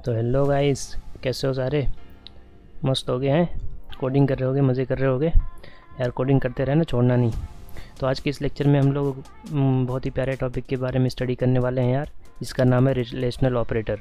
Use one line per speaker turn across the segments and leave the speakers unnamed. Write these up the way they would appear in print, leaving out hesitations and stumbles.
तो hello guys, कैसे हो सारे? मस्त हो गए हैं? कोडिंग कर रहे होगे, मज़े कर रहे होगे यार। कोडिंग करते रहना, छोड़ना नहीं। तो आज के इस लेक्चर में हम लोग बहुत ही प्यारे टॉपिक के बारे में स्टडी करने वाले हैं यार। इसका नाम है रिलेशनल ऑपरेटर।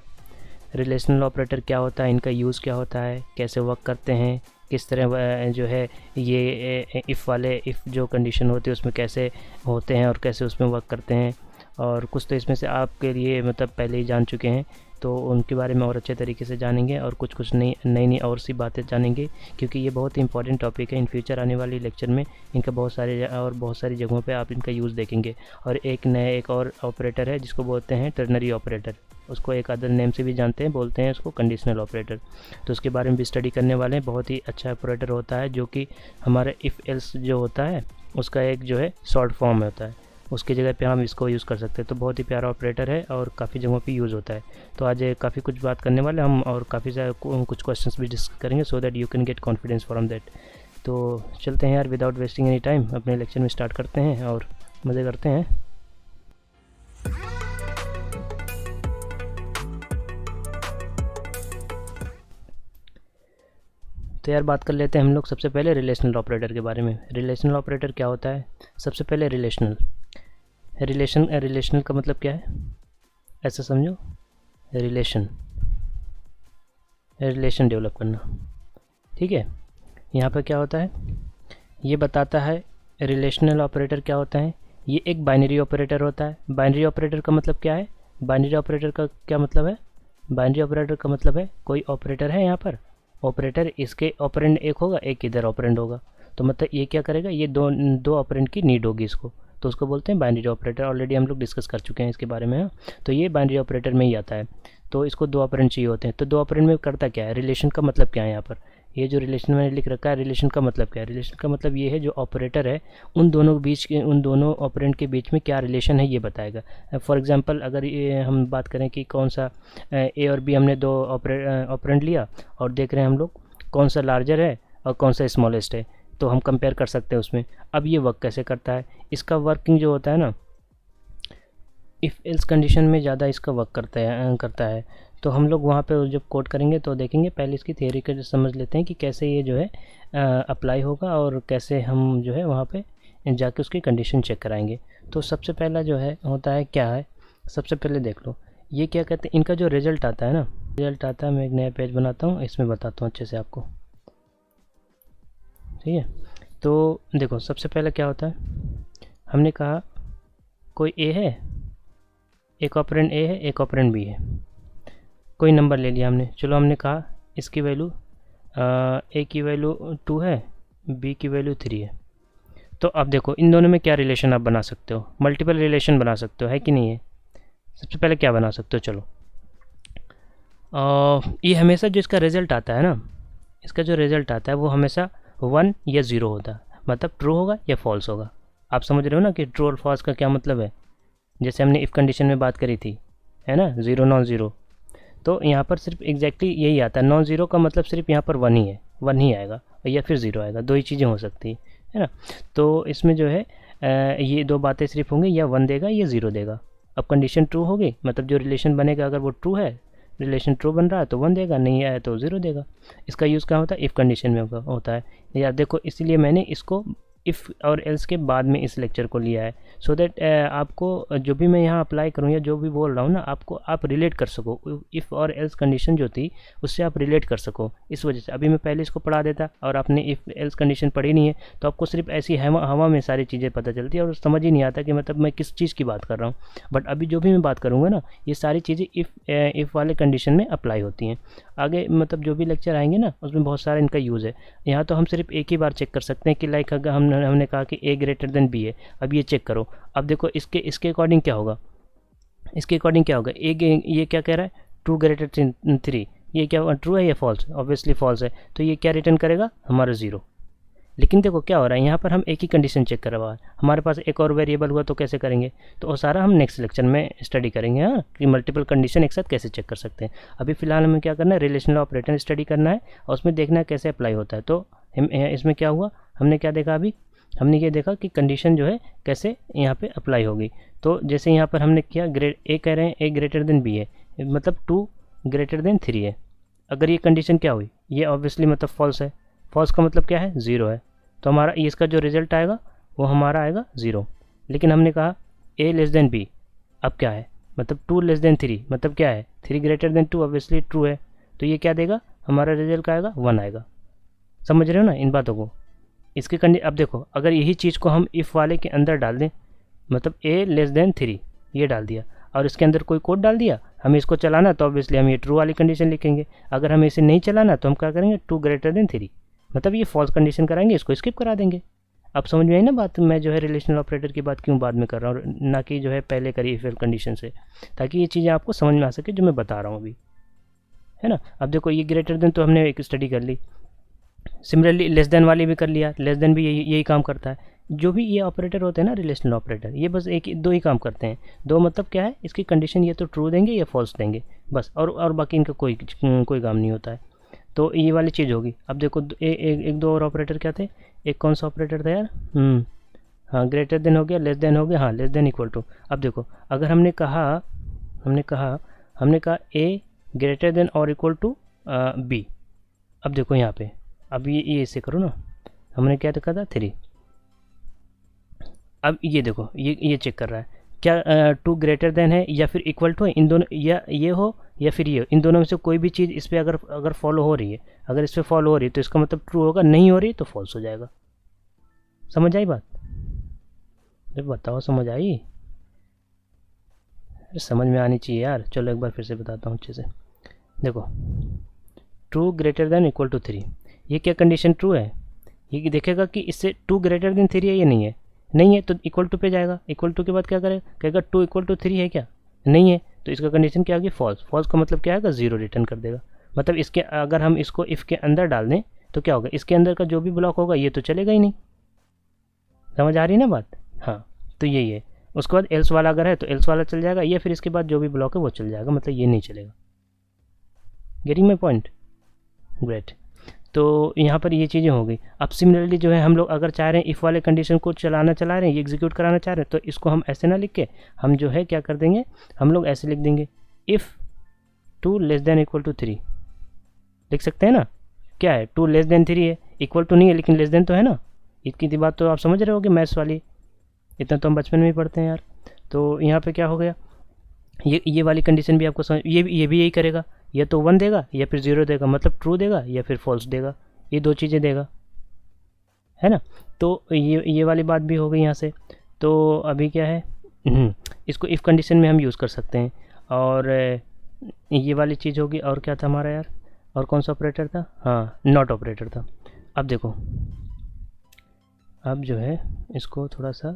रिलेशनल ऑपरेटर क्या होता है, इनका यूज़ क्या होता है, कैसे वर्क करते हैं, किस तरह जो है ये इफ़ जो कंडीशन होती है उसमें कैसे होते हैं और कैसे उसमें वर्क करते हैं। और कुछ तो इसमें से आपके लिए मतलब पहले ही जान चुके हैं, तो उनके बारे में और अच्छे तरीके से जानेंगे और कुछ नई नई नई और सी बातें जानेंगे, क्योंकि ये बहुत ही इंपॉर्टेंट टॉपिक है। इन फ्यूचर आने वाली लेक्चर में इनका बहुत सारी जगहों पे आप इनका यूज़ देखेंगे। और एक और ऑपरेटर है जिसको बोलते हैं टर्नरी ऑपरेटर। उसको एक अदर नेम से भी जानते हैं, बोलते हैं उसको कंडीशनल ऑपरेटर। तो उसके बारे में भी स्टडी करने वाले हैं। बहुत ही अच्छा ऑपरेटर होता है जो कि हमारा इफ़ एल्स जो होता है उसका एक जो है शॉर्ट फॉर्म होता है, उसकी जगह पे हम इसको यूज़ कर सकते हैं। तो बहुत ही प्यारा ऑपरेटर है और काफ़ी जगहों पे यूज़ होता है। तो आज काफ़ी कुछ बात करने वाले हम और काफ़ी कुछ क्वेश्चंस भी डिस्कस करेंगे, so that you can get confidence from that. तो चलते हैं यार, विदाउट वेस्टिंग एनी टाइम अपने लेक्चर में स्टार्ट करते हैं और मज़े करते हैं। तो यार बात कर लेते हैं हम लोग सबसे पहले रिलेशनल ऑपरेटर के बारे में। रिलेशनल ऑपरेटर क्या होता है? सबसे पहले रिलेशनल का मतलब क्या है, ऐसा समझो। रिलेशन डेवलप करना, ठीक है। यहाँ पर क्या होता है ये बताता है। रिलेशनल ऑपरेटर क्या होता है? ये एक बाइनरी ऑपरेटर होता है। बाइनरी ऑपरेटर का मतलब क्या है? बाइनरी ऑपरेटर का क्या मतलब है? बाइनरी ऑपरेटर का मतलब है कोई ऑपरेटर है यहाँ पर, ऑपरेटर, इसके ऑपरेंड एक होगा, एक इधर ऑपरेंड होगा। तो मतलब ये क्या करेगा, ये दो दो ऑपरेंड की नीड होगी इसको, तो उसको बोलते हैं बाइनरी ऑपरेटर। ऑलरेडी हम लोग डिस्कस कर चुके हैं इसके बारे में, हाँ। तो ये बाइनरी ऑपरेटर में ही आता है। तो इसको दो ऑपरेंड चाहिए होते हैं। तो दो ऑपरेंड में करता क्या है? रिलेशन का मतलब क्या है यहाँ पर? ये जो रिलेशन मैंने लिख रखा है, रिलेशन का मतलब क्या है? रिलेशन का मतलब ये है जो ऑपरेटर है उन दोनों ऑपरेंड के बीच में क्या रिलेशन है ये बताएगा। फॉर एग्जांपल अगर ये हम बात करें कि कौन सा ए और बी, हमने दो ऑपरेंड लिया और देख रहे हैं हम लोग कौन सा लार्जर है और कौन सा स्मॉलेस्ट है, तो हम कंपेयर कर सकते हैं उसमें। अब ये वर्क कैसे करता है? इसका वर्किंग जो होता है ना, इफ़ एल्स कंडीशन में ज़्यादा इसका वर्क करता है। तो हम लोग वहाँ पे जब कोड करेंगे तो देखेंगे। पहले इसकी थियरी का समझ लेते हैं कि कैसे ये जो है अप्लाई होगा और कैसे हम जो है वहाँ पे जाके उसकी कंडीशन चेक कराएंगे। तो सबसे पहला जो है होता है क्या है, सबसे पहले देख लो ये क्या कहते हैं। इनका जो रिज़ल्ट आता है ना, रिज़ल्ट आता है, मैं एक नया पेज बनाता हूँ, इसमें बताता हूँ अच्छे से आपको, ठीक है। तो देखो सबसे पहले क्या होता है, हमने कहा कोई ए है, एक ऑपरेंड ए है, एक ऑपरेंड बी है। कोई नंबर ले लिया हमने, चलो हमने कहा इसकी वैल्यू ए की वैल्यू 2 है, बी की वैल्यू 3 है। तो अब देखो इन दोनों में क्या रिलेशन आप बना सकते हो, मल्टीपल रिलेशन बना सकते हो, है कि नहीं है? सबसे पहले क्या बना सकते हो, चलो ये हमेशा जो इसका रिज़ल्ट आता है ना, इसका जो रिज़ल्ट आता है वो हमेशा 1 या 0 होता है। मतलब ट्रू होगा या फॉल्स होगा। आप समझ रहे हो ना कि ट्रू और फॉल्स का क्या मतलब है? जैसे हमने इफ़ कंडीशन में बात करी थी, है ना, 0 नॉन ज़ीरो। तो यहाँ पर सिर्फ एग्जैक्टली यही आता है। नॉन ज़ीरो का मतलब सिर्फ यहाँ पर 1 ही है, 1 ही आएगा या फिर 0 आएगा, दो ही चीज़ें हो सकती है ना। तो इसमें जो है ये दो बातें सिर्फ होंगी, या 1 देगा या 0 देगा। अब कंडीशन ट्रू होगी मतलब जो रिलेशन बनेगा, अगर वो ट्रू है, रिलेशन ट्रू बन रहा है तो 1 देगा, नहीं आया तो 0 देगा। इसका यूज़ कहाँ होता है? इफ़ कंडीशन में होता है। यार देखो, इसलिए मैंने इसको इफ़ और एल्स के बाद में इस लेक्चर को लिया है, सो दैट आपको जो भी मैं यहाँ अप्लाई करूँ या जो भी बोल रहा हूँ ना, आपको आप रिलेट कर सको। इफ़ और एल्स कंडीशन जो थी उससे आप रिलेट कर सको। इस वजह से अभी मैं पहले इसको पढ़ा देता और आपने इफ़ एल्स कंडीशन पढ़ी नहीं है, तो आपको सिर्फ ऐसी हवा में सारी चीज़ें पता चलती है और समझ ही नहीं आता कि मतलब मैं किस चीज़ की बात कर रहा हूँ। बट अभी जो भी मैं बात करूँगा ना, ये सारी चीज़ें इफ़ वाले कंडीशन में अप्लाई होती हैं। आगे मतलब जो भी लेक्चर आएंगे ना उसमें बहुत सारा इनका यूज़ है। यहाँ तो हम सिर्फ एक ही बार चेक कर सकते हैं कि लाइक अगर हमने कहा कि ए ग्रेटर देन बी है, अब ये चेक करो। अब देखो इसके अकॉर्डिंग क्या होगा, इसके अकॉर्डिंग क्या होगा, ये क्या कह रहा है, 2 ग्रेटर देन 3, ये क्या ट्रू है या फॉल्स? ऑब्वियसली फॉल्स है। तो ये क्या रिटर्न करेगा, हमारा 0। लेकिन देखो क्या हो रहा है, यहाँ पर हम एक ही कंडीशन चेक कर रहा है, हमारे पास एक और वेरिएबल हुआ तो कैसे करेंगे? तो वो सारा हम नेक्स्ट लेक्चर में स्टडी करेंगे, हाँ, कि मल्टीपल कंडीशन एक साथ कैसे चेक कर सकते हैं। अभी फिलहाल हमें क्या करना है, रिलेशनल ऑपरेटर स्टडी करना है और उसमें देखना है कैसे अप्लाई होता है। तो इसमें क्या हुआ, हमने क्या देखा अभी, हमने ये देखा कि कंडीशन जो है कैसे यहाँ पे अप्लाई होगी। तो जैसे यहाँ पर हमने किया, ए कह रहे हैं ए ग्रेटर देन बी है, मतलब 2 ग्रेटर देन 3 है। अगर ये कंडीशन क्या हुई, ये ऑब्वियसली मतलब फॉल्स है। फॉल्स का मतलब क्या है, 0 है। तो हमारा इसका जो रिजल्ट आएगा वो हमारा आएगा 0। लेकिन हमने कहा a लेस देन b, अब क्या है, मतलब 2 लेस देन 3, मतलब क्या है 3 ग्रेटर देन 2, ऑब्वियसली ट्रू है। तो ये क्या देगा, हमारा रिजल्ट क्या आएगा, 1 आएगा। समझ रहे हो ना इन बातों को। इसके अब देखो, अगर यही चीज़ को हम इफ़ वाले के अंदर डाल दें, मतलब a लेस देन 3 ये डाल दिया और इसके अंदर कोई कोड डाल दिया, हमें इसको चलाना तो ऑब्वियसली हम ये ट्रू वाली कंडीशन लिखेंगे। अगर हमें इसे नहीं चलाना तो हम क्या करेंगे, 2 ग्रेटर देन 3, मतलब ये फॉल्स कंडीशन कराएंगे, इसको स्किप करा देंगे। अब समझ में आई ना बात, मैं जो है रिलेशनल ऑपरेटर की बात क्यों बाद में कर रहा हूँ, ना कि जो है पहले करी इफ एल कंडीशन से, ताकि ये चीज़ें आपको समझ में आ सके जो मैं बता रहा हूँ अभी, है ना। अब देखो ये ग्रेटर देन तो हमने एक स्टडी कर ली, सिमिलरली लेस देन वाली भी कर लिया, लेस देन भी यही काम करता है। जो भी ये ऑपरेटर होते हैं ना रिलेशनल ऑपरेटर, ये बस दो ही काम करते हैं। दो मतलब क्या है, इसकी कंडीशन ये तो ट्रू देंगे या फॉल्स देंगे बस, और बाकी इनका कोई काम नहीं होता है। तो ये वाली चीज़ होगी। अब देखो एक दो और ऑपरेटर क्या थे, एक कौन सा ऑपरेटर था यार, हाँ ग्रेटर देन हो गया, लेस देन हो गया, हाँ लेस देन इक्वल टू। अब देखो अगर हमने कहा ए ग्रेटर देन और इक्वल टू बी। अब देखो यहाँ पे, अब ये इससे करो ना, हमने क्या लिखा था 3। अब ये देखो ये चेक कर रहा है क्या 2 ग्रेटर देन है या फिर इक्वल टू है, इन दोनों, या ये हो या फिर ये हो, इन दोनों में से कोई भी चीज़ इस पर अगर फॉलो हो रही है, अगर इस पर फॉलो हो रही है तो इसका मतलब ट्रू होगा, नहीं हो रही तो फॉल्स हो जाएगा। समझ आई बात, जब बताओ समझ आई, समझ में आनी चाहिए यार। चलो एक बार फिर से बताता हूँ अच्छे से। देखो 2 ग्रेटर देन इक्वल टू 3, ये क्या कंडीशन ट्रू है, ये देखेगा कि इससे 2 ग्रेटर देन 3 है या नहीं है, नहीं है तो इक्वल टू पे जाएगा, इक्वल टू के बाद क्या करेगा, कहेगा 2 इक्वल टू 3 है क्या, नहीं है तो इसका कंडीशन क्या होगी, फॉल्स। फॉल्स का मतलब क्या आएगा, 0 रिटर्न कर देगा। मतलब इसके अगर हम इसको इफ़ के अंदर डाल दें तो क्या होगा, इसके अंदर का जो भी ब्लॉक होगा ये तो चलेगा ही नहीं। समझ आ रही है ना बात, हाँ तो यही है। उसके बाद एल्स वाला अगर है तो एल्स वाला चल जाएगा, या फिर इसके बाद जो भी ब्लॉक है वो चल जाएगा, मतलब ये नहीं चलेगा। Getting my point, great. तो यहाँ पर ये चीज़ें हो गई। अब सिमिलरली जो है हम लोग अगर चाह रहे हैं इफ़ वाले कंडीशन को चला रहे हैं, ये एग्जीक्यूट कराना चाह रहे हैं, तो इसको हम ऐसे ना लिख के हम जो है क्या कर देंगे, हम लोग ऐसे लिख देंगे, if 2 less than equal to 3 लिख सकते हैं ना। क्या है 2 लेस देन 3 है, इक्वल टू नहीं है लेकिन लेस देन तो है ना। इतनी बात तो आप समझ रहे होगे मैथ्स वाली, इतना तो हम बचपन में ही पढ़ते हैं यार। तो यहाँ पे क्या हो गया, ये वाली कंडीशन भी आपको समझ, ये भी यही करेगा, या तो 1 देगा या फिर 0 देगा, मतलब ट्रू देगा या फिर फॉल्स देगा, ये दो चीज़ें देगा, है ना। तो ये वाली बात भी हो गई यहाँ से। तो अभी क्या है, इसको इफ़ कंडीशन में हम यूज़ कर सकते हैं। और ये वाली चीज़ होगी, और क्या था हमारा यार, और कौन सा ऑपरेटर था, हाँ नॉट ऑपरेटर था। अब देखो, अब जो है इसको थोड़ा सा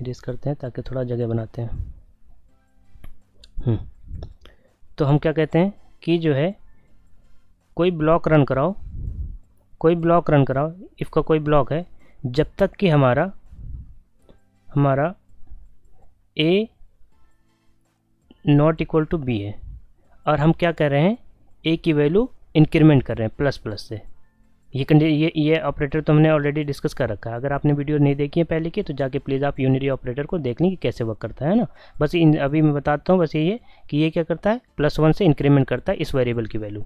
इरेज करते हैं ताकि थोड़ा जगह बनाते हैं। तो हम क्या कहते हैं कि जो है कोई ब्लॉक रन कराओ, इफ़ का कोई ब्लॉक है, जब तक कि हमारा a not equal to b है, और हम क्या कर रहे हैं, a की वैल्यू इंक्रीमेंट कर रहे हैं प्लस से। ये ऑपरेटर तो हमने ऑलरेडी डिस्कस कर रखा है। अगर आपने वीडियो नहीं देखी है पहले की तो जाके प्लीज़ आप यूनिरी ऑपरेटर को देख लें कि कैसे वर्क करता है ना। बस अभी मैं बताता हूँ, बस यही है कि ये क्या करता है, +1 से इंक्रीमेंट करता है इस वेरिएबल की वैल्यू,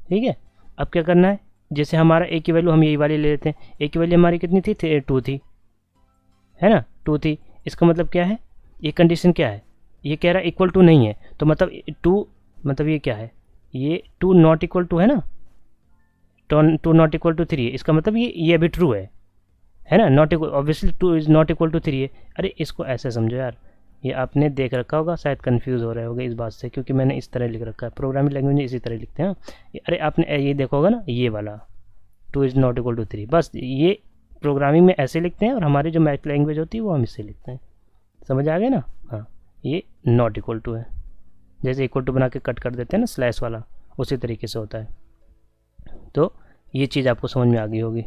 ठीक है। अब क्या करना है, जैसे हमारा a की वैल्यू हम यही वाली ले लेते हैं, a की वैल्यू हमारी कितनी थी, 2 थी, है ना, 2 थी। इसका मतलब क्या है, ये कंडीशन क्या है, ये कह रहा है इक्वल टू नहीं है, तो मतलब 2, मतलब ये क्या है, ये 2 नॉट इक्वल टू है ना, 2 नॉट इक्वल टू 3 है, इसका मतलब ये अभी ट्रू है ना, not equal, obviously 2 is not equal to 3 है। अरे इसको ऐसे समझो यार, ये आपने देख रखा होगा, शायद कंफ्यूज हो रहे होगे इस बात से, क्योंकि मैंने इस तरह लिख रखा है, प्रोग्रामिंग लैंग्वेज में इसी तरह लिखते हैं। अरे आपने ये देखा होगा ना, ये वाला 2 इज़ नॉट इक्वल टू 3, बस ये प्रोग्रामिंग में ऐसे लिखते हैं, और हमारी जो मैथ लैंग्वेज होती है वो हम इससे लिखते हैं। समझ आ गया ना, हाँ ये नॉट इक्वल टू है, जैसे इक्वल टू बना के कट कर देते हैं ना स्लैश वाला, उसी तरीके से होता है। तो ये चीज़ आपको समझ में आ गई होगी।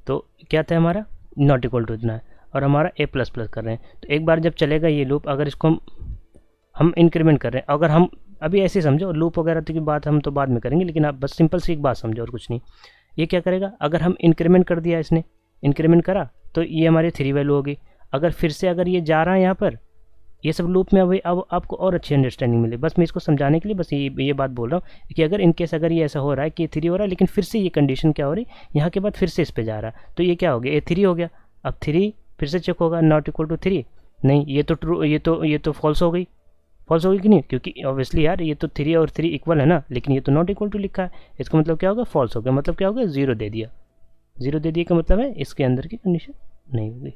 तो क्या था हमारा, नॉट इक्वल टू इतना है, और हमारा a++ कर रहे हैं। तो एक बार जब चलेगा ये लूप, अगर इसको हम इंक्रीमेंट कर रहे हैं, अगर हम अभी ऐसे समझो, लूप वगैरह की बात हम तो बाद में करेंगे, लेकिन आप बस सिंपल सी एक बात समझो और कुछ नहीं। ये क्या करेगा, अगर हम इंक्रीमेंट कर दिया, इसने इंक्रीमेंट करा तो ये हमारी 3 वैल्यू होगी। अगर फिर से अगर ये जा रहा है यहाँ पर, ये सब लूप में अब आपको और अच्छी अंडरस्टैंडिंग मिले। बस मैं इसको समझाने के लिए बस ये बात बोल रहा हूँ कि अगर इनकेस अगर ये ऐसा हो रहा है कि A3 हो रहा है लेकिन फिर से ये कंडीशन क्या हो रही है, यहाँ के बाद फिर से इस पे जा रहा है, तो ये क्या हो गया, A3 हो गया। अब 3 फिर से चेक होगा, नॉट इक्वल टू 3, नहीं ये तो ट्रू, ये तो फॉल्स हो गई, फॉल्स होगी कि नहीं, क्योंकि ऑब्वियसली यार ये तो 3 और 3 इक्वल है ना, लेकिन ये तो नॉट इक्वल टू लिखा है, इसका मतलब क्या होगा, फॉल्स हो गया। मतलब क्या होगा, 0 दे दिया। 0 दे दिया का मतलब है इसके अंदर की कंडीशन नहीं होगी।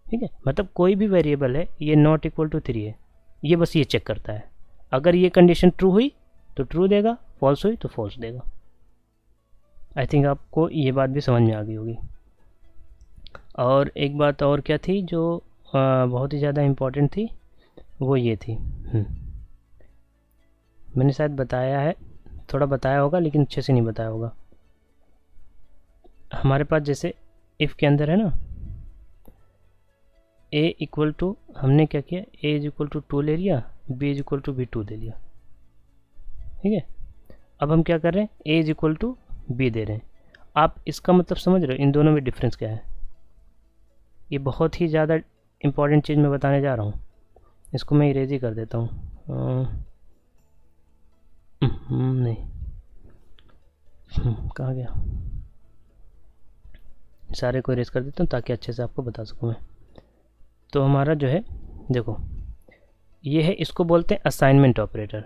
ठीक है, मतलब कोई भी वेरिएबल है ये नॉट इक्वल टू 3 है, ये बस ये चेक करता है। अगर ये कंडीशन ट्रू हुई तो ट्रू देगा, फॉल्स हुई तो फॉल्स देगा। आई थिंक आपको ये बात भी समझ में आ गई होगी। और एक बात और क्या थी जो बहुत ही ज़्यादा इम्पोर्टेंट थी, वो ये थी, मैंने शायद बताया है, थोड़ा बताया होगा लेकिन अच्छे से नहीं बताया होगा। हमारे पास जैसे इफ़ के अंदर है ना, a इक्वल टू, हमने क्या किया, a इज इक्वल टू 2 ले लिया, b इज इक्वल टू भी 2 दे लिया। ठीक है, अब हम क्या कर रहे हैं, a is equal to b दे रहे हैं। आप इसका मतलब समझ रहे हो इन दोनों में डिफरेंस क्या है। ये बहुत ही ज़्यादा इम्पॉर्टेंट चीज़ मैं बताने जा रहा हूँ। इसको मैं इरेज ही कर देता हूँ, नहीं कहाँ गया, सारे को इरेज कर देता हूँ ताकि अच्छे से आपको बता सकूँ मैं। तो हमारा जो है देखो, ये है, इसको बोलते हैं असाइनमेंट ऑपरेटर।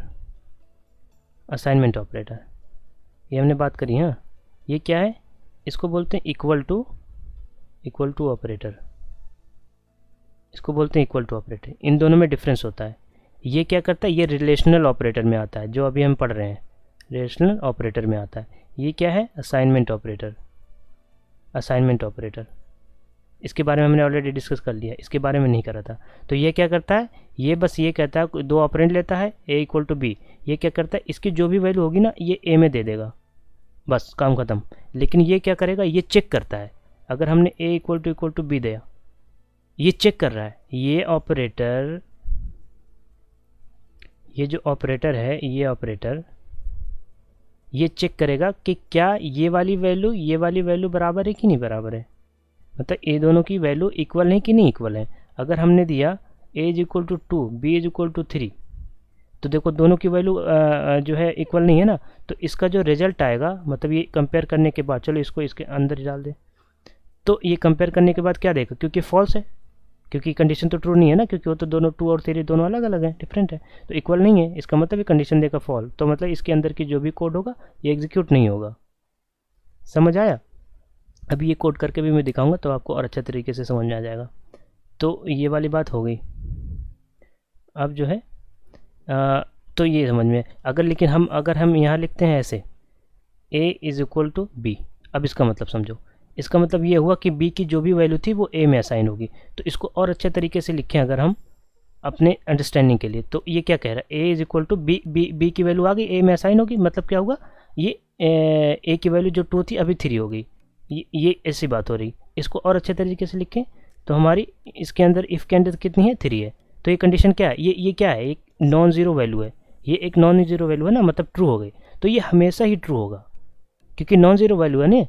असाइनमेंट ऑपरेटर ये हमने बात करी, हाँ। ये क्या है, इसको बोलते हैं इक्वल टू ऑपरेटर, इसको बोलते हैं इक्वल टू ऑपरेटर। इन दोनों में डिफरेंस होता है। ये क्या करता है, ये रिलेशनल ऑपरेटर में आता है, जो अभी हम पढ़ रहे हैं रिलेशनल ऑपरेटर में आता है। ये क्या है, असाइनमेंट ऑपरेटर। असाइनमेंट ऑपरेटर इसके बारे में हमने ऑलरेडी डिस्कस कर लिया, इसके बारे में नहीं करा था। तो ये क्या करता है, ये बस ये कहता है, दो ऑपरेंड लेता है, a इक्वल टू बी। ये क्या करता है, इसकी जो भी वैल्यू होगी ना ये a में दे देगा, बस काम ख़त्म। लेकिन ये क्या करेगा, ये चेक करता है। अगर हमने a इक्वल टू बी दिया, ये चेक कर रहा है, ये ऑपरेटर, ये जो ऑपरेटर है, ये ऑपरेटर ये चेक करेगा कि क्या ये वाली वैल्यू बराबर है कि नहीं बराबर है, मतलब ये दोनों की वैल्यू इक्वल है कि नहीं इक्वल है। अगर हमने दिया a is equal to 2, b is equal to 3, तो देखो दोनों की वैल्यू जो है इक्वल नहीं है ना, तो इसका जो रिजल्ट आएगा, मतलब ये कंपेयर करने के बाद, चलो इसको इसके अंदर डाल दें, तो ये कंपेयर करने के बाद क्या देगा, क्योंकि फॉल्स है, क्योंकि कंडीशन तो ट्रू नहीं है ना, क्योंकि वो तो दोनों 2 और 3 दोनों अलग अलग हैं, डिफरेंट है, तो इक्वल नहीं है, इसका मतलब ये कंडीशन देगा फॉल। तो मतलब इसके अंदर की जो भी कोड होगा ये एग्जीक्यूट नहीं होगा। समझ आया। अभी ये कोड करके भी मैं दिखाऊंगा तो आपको और अच्छे तरीके से समझ में आ जाएगा। तो ये वाली बात हो गई। अब जो है तो ये समझ में, अगर हम यहाँ लिखते हैं ऐसे a is equal to B, अब इसका मतलब समझो। इसका मतलब ये हुआ कि b की जो भी वैल्यू थी वो a में असाइन होगी। तो इसको और अच्छे तरीके से लिखें अगर हम अपने अंडरस्टैंडिंग के लिए, तो ये क्या कह रहा है, a is equal to B की वैल्यू आ गई, a में असाइन होगी, मतलब क्या होगा, ये a की वैल्यू जो 2 थी अभी 3 हो गई। ये ऐसी बात हो रही। इसको और अच्छे तरीके से लिखें तो हमारी इसके अंदर इफ़ के अंदर कितनी है, 3 है। तो ये कंडीशन क्या है, ये क्या है, एक नॉन ज़ीरो वैल्यू है, ये एक नॉन ज़ीरो वैल्यू है ना, मतलब ट्रू हो गई। तो ये हमेशा ही ट्रू होगा क्योंकि नॉन ज़ीरो वैल्यू है ना।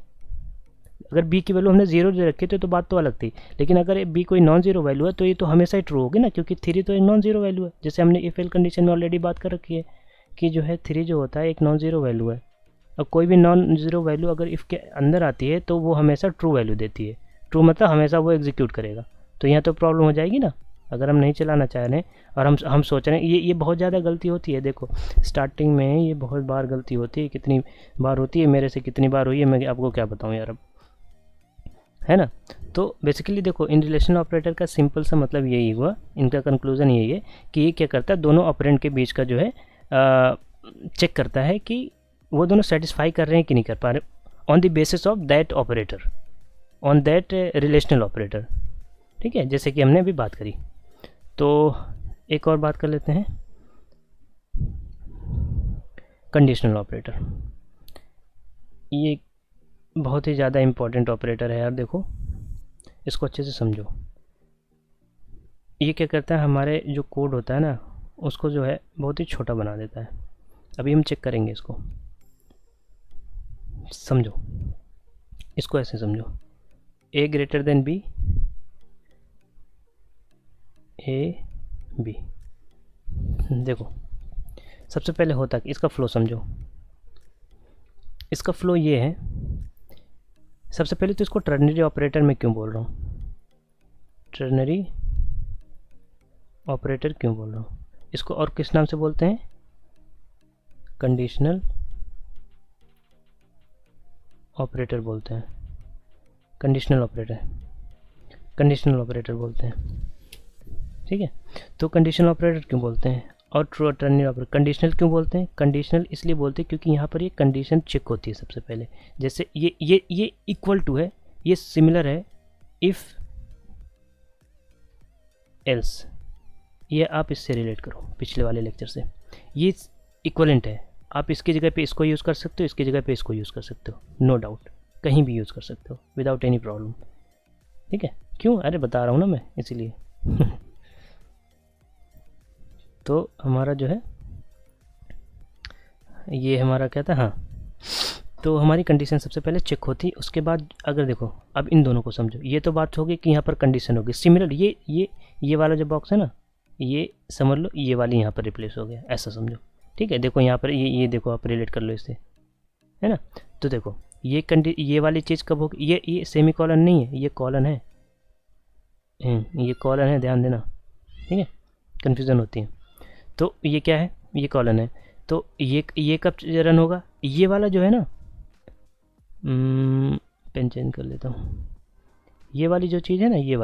अगर b की वैल्यू हमने 0 दे रखी तो बात तो अलग थी, लेकिन अगर b कोई नॉन ज़ीरो वैल्यू है तो ये तो हमेशा ही ट्रू होगी ना, क्योंकि 3 तो एक नॉन ज़ीरो वैल्यू है। जैसे हमने इफ एल कंडीशन में ऑलरेडी बात कर रखी है कि जो है 3 जो होता है एक नॉन ज़ीरो वैल्यू है, और कोई भी नॉन ज़ीरो वैल्यू अगर इफ़ के अंदर आती है तो वो हमेशा ट्रू वैल्यू देती है। ट्रू मतलब हमेशा वो एग्जीक्यूट करेगा। तो यहाँ तो प्रॉब्लम हो जाएगी ना, अगर हम नहीं चलाना चाह रहे हैं और हम सोच रहे हैं, ये बहुत ज़्यादा गलती होती है। देखो स्टार्टिंग में ये बहुत बार गलती होती है, कितनी बार होती है, मेरे से कितनी बार हुई है मैं आपको क्या बताऊँ यार, अब है ना। तो बेसिकली देखो इन रिलेशन ऑपरेटर का सिंपल सा मतलब यही हुआ, इनका कंक्लूजन यही है कि ये क्या करता है, दोनों ऑपरेंड के बीच का जो है चेक करता है कि वो दोनों सेटिस्फाई कर रहे हैं कि नहीं कर पा रहे, on the basis of that operator, on that relational operator. ठीक है, जैसे कि हमने अभी बात करी। तो एक और बात कर लेते हैं, कंडीशनल ऑपरेटर। ये बहुत ही ज़्यादा इम्पोर्टेंट ऑपरेटर है यार, देखो इसको अच्छे से समझो। ये क्या करता है, हमारे जो कोड होता है ना उसको जो है बहुत ही छोटा बना देता है। अभी हम चेक करेंगे इसको, समझो इसको ऐसे समझो, a greater than b, a B. देखो सबसे पहले होता कि इसका फ्लो समझो, इसका फ्लो ये है। सबसे पहले तो इसको टर्नरी ऑपरेटर में क्यों बोल रहा हूँ, टर्नरी ऑपरेटर क्यों बोल रहा हूँ, इसको और किस नाम से बोलते हैं, कंडीशनल ऑपरेटर बोलते हैं, कंडीशनल ऑपरेटर, कंडीशनल ऑपरेटर बोलते हैं। ठीक है, तो कंडीशनल ऑपरेटर क्यों बोलते हैं और ट्रू और टर्नरी ऑपरेटर कंडीशनल क्यों बोलते हैं, कंडीशनल इसलिए बोलते हैं क्योंकि यहाँ पर ये कंडीशन चेक होती है सबसे पहले। जैसे ये इक्वल टू है, ये सिमिलर है इफ़ एल्स, ये आप इससे रिलेट करो पिछले वाले लेक्चर से, ये इक्वलेंट है। आप इसकी जगह पे इसको यूज़ कर सकते हो, इसकी जगह पे इसको यूज़ कर सकते हो, नो डाउट कहीं भी यूज़ कर सकते हो विदाउट एनी प्रॉब्लम। ठीक है, क्यों, अरे बता रहा हूँ ना मैं इसीलिए। तो हमारा जो है ये हमारा क्या था, हाँ, तो हमारी कंडीशन सबसे पहले चेक होती, उसके बाद अगर देखो अब इन दोनों को समझो, ये तो बात होगी कि यहाँ पर कंडीशन होगी सिमिलर, ये वाला जो बॉक्स है ना, ये समझ लो ये वाली यहाँ पर रिप्लेस हो गया, ऐसा समझो। ठीक है, देखो यहाँ पर ये देखो आप रिलेट कर लो इससे, है ना। तो देखो ये वाली चीज़ कब होगी, ये सेमी कॉलन नहीं है, ये कॉलन है, ये कॉलन है, ध्यान देना। ठीक है, कन्फ्यूज़न होती है। तो ये क्या है, ये कॉलन है, तो ये कब रन होगा, ये वाला जो है ना, पेन चेंज कर लेता हूँ, ये वाली जो चीज़ है ना, ये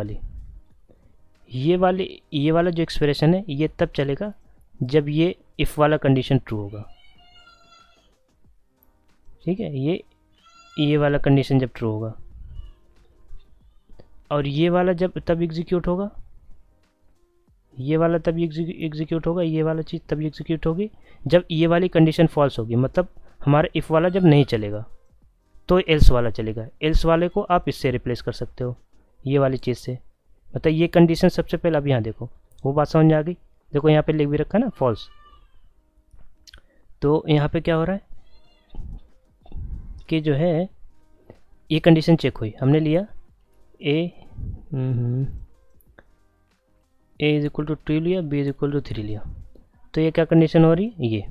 वाला जो एक्सप्रेशन है ये तब चलेगा जब ये इफ़ वाला कंडीशन ट्रू होगा। ठीक है, ये वाला कंडीशन जब ट्रू होगा, और ये वाला जब तब एग्जीक्यूट होगा, ये वाला तब एग्जीक्यूट होगा, ये वाला चीज़ तब एग्जीक्यूट होगी जब ये वाली कंडीशन फॉल्स होगी, मतलब हमारा इफ़ वाला जब नहीं चलेगा तो एल्स वाला चलेगा। एल्स वाले को आप इससे रिप्लेस कर सकते हो, ये वाली चीज़ से, मतलब ये कंडीशन सबसे पहले, अब यहाँ देखो वो बात समझ में आ गई। देखो यहाँ पे लिख भी रखा है ना फॉल्स, तो यहाँ पे क्या हो रहा है कि जो है ये कंडीशन चेक हुई, हमने लिया ए इज इक्वल टू 2 लिया, बी इज इक्वल टू 3 लिया, तो ये क्या कंडीशन हो रही है, ये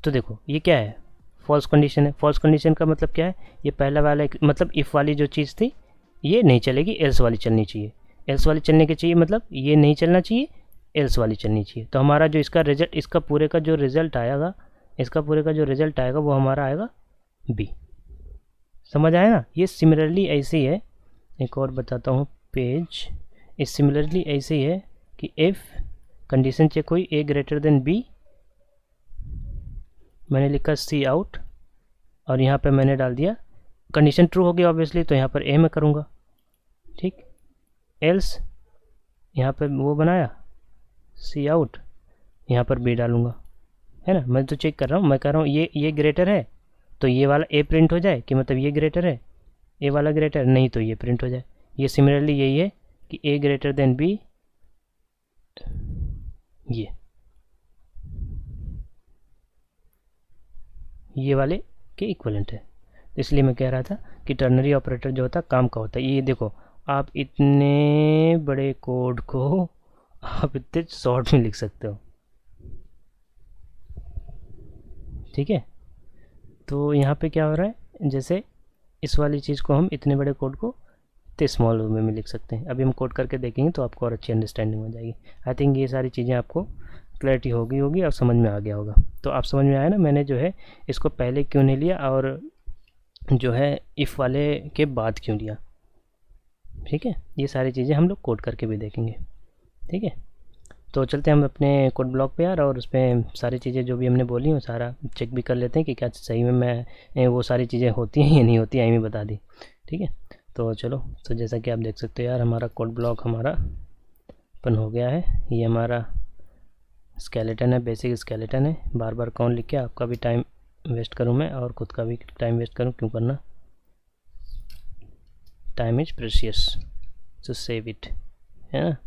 तो देखो ये क्या है, फॉल्स कंडीशन है। फॉल्स कंडीशन का मतलब क्या है, ये पहला वाला मतलब इफ़ वाली जो चीज़ थी ये नहीं चलेगी, एल्स वाली चलनी चाहिए, एल्स वाली चलने के चाहिए, मतलब ये नहीं चलना चाहिए, एल्स वाली चलनी चाहिए। तो हमारा जो इसका रिजल्ट, इसका पूरे का जो रिज़ल्ट आएगा, इसका पूरे का जो रिज़ल्ट आएगा वो हमारा आएगा बी। समझ आया ना। ये सिमिलरली ऐसे ही है, एक और बताता हूँ पेज, इस सिमिलरली ऐसे ही है कि इफ़ कंडीशन चेक हुई ए ग्रेटर देन बी, मैंने लिखा सी आउट, और यहाँ पे मैंने डाल दिया कंडीशन ट्रू हो गई ऑब्वियसली, तो यहाँ पर ए में करूँगा। ठीक, एल्स यहाँ पर वो बनाया सी आउट, यहाँ पर बी डालूँगा, है ना। मैं तो चेक कर रहा हूँ, मैं कह रहा हूँ ये ग्रेटर है तो ये वाला ए प्रिंट हो जाए, कि मतलब ये ग्रेटर है, ए वाला ग्रेटर नहीं तो ये प्रिंट हो जाए। ये सिमिलरली यही है कि ए ग्रेटर देन बी, ये वाले के इक्वलेंट है। इसलिए मैं कह रहा था कि टर्नरी ऑपरेटर जो होता है काम का होता है। ये देखो आप इतने बड़े कोड को आप इतने शॉर्ट में लिख सकते हो। ठीक है, तो यहाँ पे क्या हो रहा है, जैसे इस वाली चीज़ को हम इतने बड़े कोड को इतने स्मॉल वे में लिख सकते हैं। अभी हम कोड करके देखेंगे तो आपको और अच्छी अंडरस्टैंडिंग हो जाएगी। आई थिंक ये सारी चीज़ें आपको क्लैरिटी होगी और समझ में आ गया होगा। तो आप समझ में आया ना, मैंने जो है इसको पहले क्यों नहीं लिया और जो है इफ़ वाले के बाद क्यों लिया। ठीक है, ये सारी चीज़ें हम लोग कोड करके भी देखेंगे। ठीक है, तो चलते हैं हम अपने कोड ब्लॉक पे यार, और उसमें सारी चीज़ें जो भी हमने बोली वो सारा चेक भी कर लेते हैं कि क्या सही में मैं वो सारी चीज़ें होती हैं या नहीं होती, आई में बता दी। ठीक है, तो चलो, तो जैसा कि आप देख सकते हो यार, हमारा कोड ब्लॉक हमारा ओपन हो गया है। ये हमारा स्केलेटन है, बेसिक स्केलेटन है। बार बार कौन लिख के आपका भी टाइम वेस्ट करूँ मैं और ख़ुद का भी टाइम वेस्ट करूँ, क्यों करना, time is precious so save it, है ना।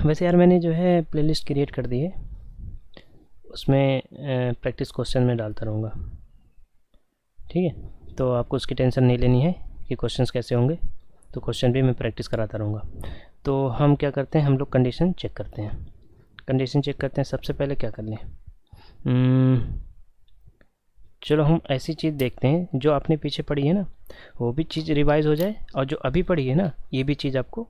वैसे यार मैंने जो है प्लेलिस्ट क्रिएट कर दी है, उसमें प्रैक्टिस क्वेश्चन में डालता रहूँगा। ठीक है, तो आपको उसकी टेंशन नहीं लेनी है कि क्वेश्चंस कैसे होंगे, तो क्वेश्चन भी मैं प्रैक्टिस कराता रहूँगा। तो हम क्या करते हैं, हम लोग कंडीशन चेक करते हैं। कंडीशन चेक करते हैं, सबसे पहले क्या कर लें, चलो हम ऐसी चीज़ देखते हैं जो आपने पीछे पढ़ी है ना, वो भी चीज़ रिवाइज हो जाए, और जो अभी पढ़ी है ना ये भी चीज़ आपको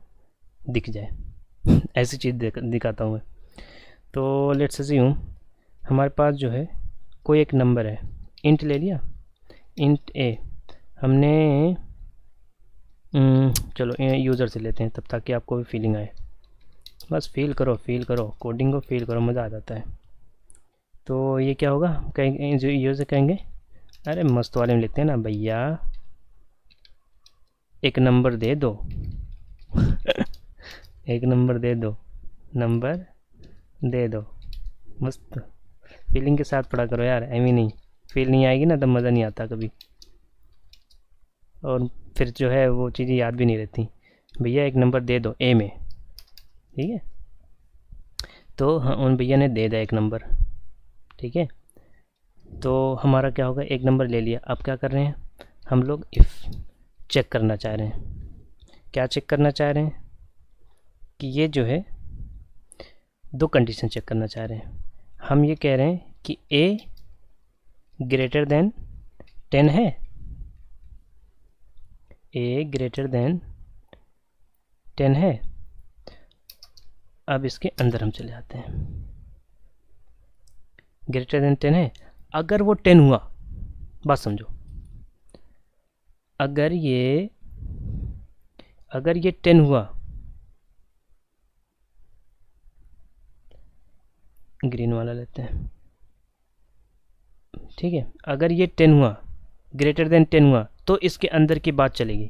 दिख जाए। ऐसी चीज़ दिखाता हूँ मैं। तो लेट्स अज्यूम हमारे पास जो है कोई एक नंबर है, इंट ले लिया, इंट ए। हमने चलो यूज़र से लेते हैं तब, ताकि आपको भी फीलिंग आए। बस फील करो कोडिंग को फील करो, मज़ा आ जाता है। तो ये क्या होगा, कहेंगे जो यूज़र कहेंगे, अरे मस्त वाले में लिखते हैं ना भैया, एक नंबर दे दो। एक नंबर दे दो, नंबर दे दो। मस्त फीलिंग के साथ पढ़ा करो यार, ऐवी नहीं, फील नहीं आएगी ना तब मज़ा नहीं आता कभी, और फिर जो है वो चीज़ें याद भी नहीं रहती। भैया एक नंबर दे दो ए में, ठीक है। तो हाँ, उन भैया ने दे दिया एक नंबर, ठीक है। तो हमारा क्या होगा, एक नंबर ले लिया। अब क्या कर रहे हैं हम लोग, इफ़ चेक करना चाह रहे हैं। क्या चेक करना चाह रहे हैं कि ये जो है दो कंडीशन चेक करना चाह रहे हैं। हम ये कह रहे हैं कि ए ग्रेटर देन 10 है, ए ग्रेटर देन 10 है। अब इसके अंदर हम चले आते हैं, ग्रेटर देन 10 है। अगर वो 10 हुआ, बात समझो, अगर ये 10 हुआ, ग्रीन वाला लेते हैं, ठीक है। अगर ये 10 हुआ, ग्रेटर देन 10 हुआ, तो इसके अंदर की बात चलेगी,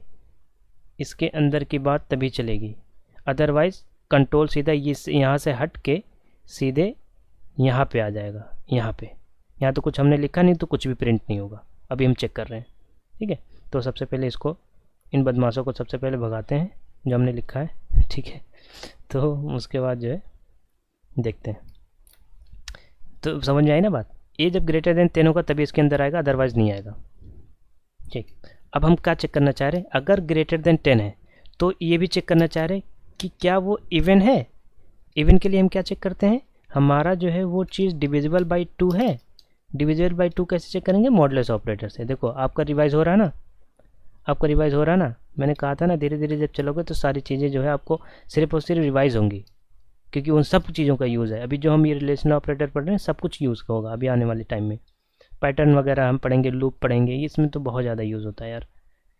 इसके अंदर की बात तभी चलेगी। अदरवाइज कंट्रोल सीधा ये यहाँ से हट के सीधे यहाँ पे आ जाएगा, यहाँ पे। यहाँ तो कुछ हमने लिखा नहीं, तो कुछ भी प्रिंट नहीं होगा। अभी हम चेक कर रहे हैं, ठीक है। तो सबसे पहले इसको, इन बदमाशों को सबसे पहले भगाते हैं जो हमने लिखा है, ठीक है। तो उसके बाद जो है देखते हैं। तो समझ में आई ना बात, ये जब ग्रेटर देन 10 होगा तभी इसके अंदर आएगा, अदरवाइज नहीं आएगा, ठीक। अब हम क्या चेक करना चाह रहे हैं, अगर ग्रेटर देन 10 है तो ये भी चेक करना चाह रहे हैं कि क्या वो इवन है। इवन के लिए हम क्या चेक करते हैं, हमारा जो है वो चीज़ डिविजिबल बाई 2 है। डिविजिबल बाई 2 कैसे चेक करेंगे, मॉडुलस ऑपरेटर से। देखो आपका रिवाइज हो रहा है ना, आपका रिवाइज हो रहा है ना। मैंने कहा था ना, धीरे धीरे जब चलोगे तो सारी चीज़ें जो है आपको सिर्फ और सिर्फ रिवाइज होंगी, क्योंकि उन सब चीज़ों का यूज़ है। अभी जो हम ये रिलेशनल ऑपरेटर पढ़ रहे हैं सब कुछ यूज़ का होगा अभी आने वाले टाइम में। पैटर्न वगैरह हम पढ़ेंगे, लूप पढ़ेंगे, इसमें तो बहुत ज़्यादा यूज़ होता है यार।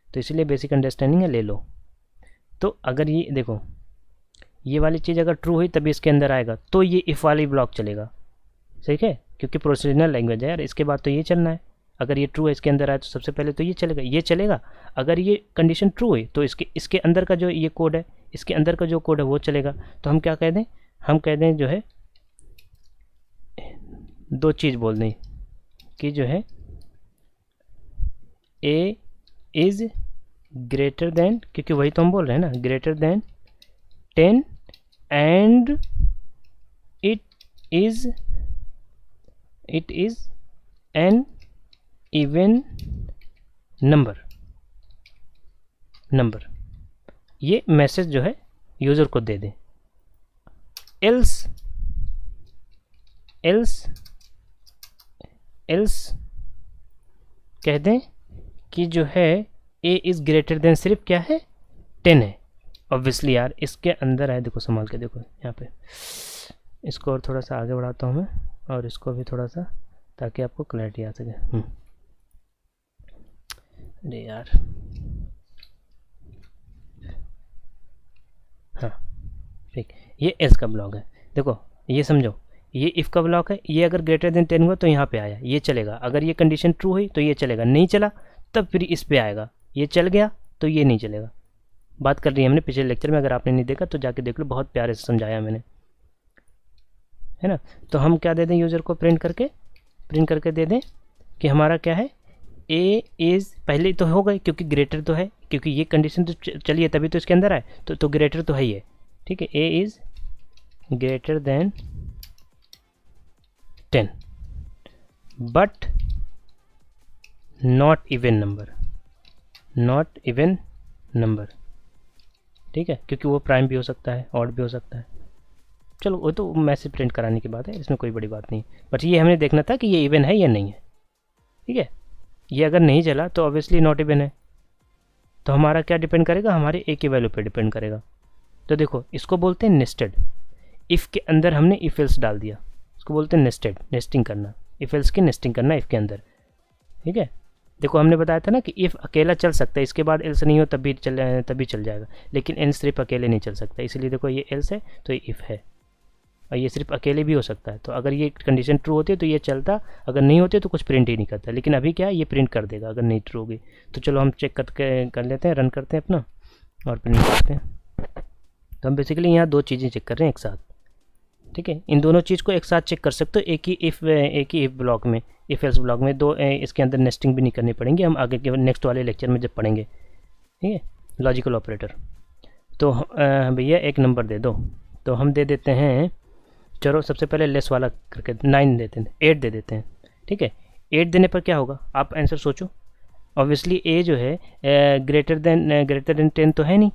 तो इसीलिए बेसिक अंडरस्टैंडिंग है, ले लो। तो अगर ये देखो, ये वाली चीज़ अगर ट्रू हुई तभी इसके अंदर आएगा, तो ये इफ़ वाली ब्लॉक चलेगा, ठीक है, क्योंकि प्रोसीजरल लैंग्वेज है यार। इसके बाद तो ये चलना है, अगर ये ट्रू है इसके अंदर आए तो सबसे पहले तो ये चलेगा, ये चलेगा। अगर ये कंडीशन ट्रू हुई तो इसके अंदर का जो ये कोड है, इसके अंदर का जो कोड है वो चलेगा। तो हम क्या कह दें, हम कह दें जो है दो चीज़ बोल दें कि जो है ए इज़ ग्रेटर देन, क्योंकि वही तो हम बोल रहे हैं ना, greater then 10 and it is an even number. ये मैसेज जो है यूज़र को दे दें। एल्स कह दें कि जो है ए इज़ ग्रेटर देन सिर्फ क्या है, 10 है। ऑब्वियसली यार इसके अंदर है, देखो संभाल के देखो यहाँ पे, इसको और थोड़ा सा आगे बढ़ाता हूँ मैं, और इसको भी थोड़ा सा, ताकि आपको क्लैरिटी आ सके। अरे यार, हाँ ठीक, ये एल्स का ब्लॉक है। देखो ये समझो, ये इफ़ का ब्लॉक है, ये अगर ग्रेटर देन 10 हुआ तो यहाँ पे आया, ये चलेगा। अगर ये कंडीशन ट्रू हुई तो ये चलेगा, नहीं चला तब फिर इस पे आएगा, ये चल गया तो ये नहीं चलेगा। बात कर रही है हमने पिछले लेक्चर में, अगर आपने नहीं देखा तो जाके देख लो, बहुत प्यारे से समझाया मैंने, है ना। तो हम क्या दे दें यूज़र को, प्रिंट करके दे दें कि हमारा क्या है, ए इज़, पहले तो हो गई क्योंकि ग्रेटर तो है, क्योंकि ये कंडीशन तो चलिए तभी तो इसके अंदर आए, तो ग्रेटर तो है ही है, ठीक है। A is greater then 10 but not even number, ठीक है, क्योंकि वो प्राइम भी हो सकता है, ऑड भी हो सकता है। चलो वो तो मैसेज प्रिंट कराने की बात है, इसमें कोई बड़ी बात नहीं, बट ये हमें देखना था कि ये इवन है या नहीं है। ठीक है, ये अगर नहीं चला तो ऑब्वियसली नॉट इवन है। तो हमारा क्या डिपेंड करेगा, हमारे ए की वैल्यू पे डिपेंड करेगा। तो देखो इसको बोलते हैं नेस्टेड। इफ़ के अंदर हमने इफ एल्स डाल दिया, इसको बोलते हैं नेस्टेड, नेस्टिंग करना, इफ एल्स की नेस्टिंग करना इफ़ के अंदर। ठीक है, देखो हमने बताया था ना कि इफ़ अकेला चल सकता है, इसके बाद एल्स नहीं हो तभी चल जाएगा, लेकिन एल्स सिर्फ अकेले नहीं चल सकता, इसलिए देखो ये एल्स है तो ये इफ़ है, और ये सिर्फ अकेले भी हो सकता है। तो अगर ये कंडीशन ट्रू होती है तो ये चलता, अगर नहीं होती तो कुछ प्रिंट ही नहीं करता, लेकिन अभी क्या है, ये प्रिंट कर देगा अगर नहीं ट्रू होगी। तो चलो हम चेक कर लेते हैं, रन करते हैं अपना और प्रिंट करते हैं। तो हम बेसिकली यहाँ दो चीज़ें चेक कर रहे हैं एक साथ। ठीक है, इन दोनों चीज़ को एक साथ चेक कर सकते हो एक ही इफ ब्लॉक में, इफ एल्स ब्लॉक में। दो इसके अंदर नेस्टिंग भी नहीं करनी पड़ेंगे, हम आगे के नेक्स्ट वाले लेक्चर में जब पढ़ेंगे। ठीक है, लॉजिकल ऑपरेटर। तो भैया एक नंबर दे दो, तो हम दे देते हैं, चलो सबसे पहले लेस वाला करके 9 देते हैं, 8 दे देते हैं। ठीक है, 8 देने पर क्या होगा, आप आंसर सोचो। ऑब्वियसली ए जो है ग्रेटर देन 10 तो है नहीं,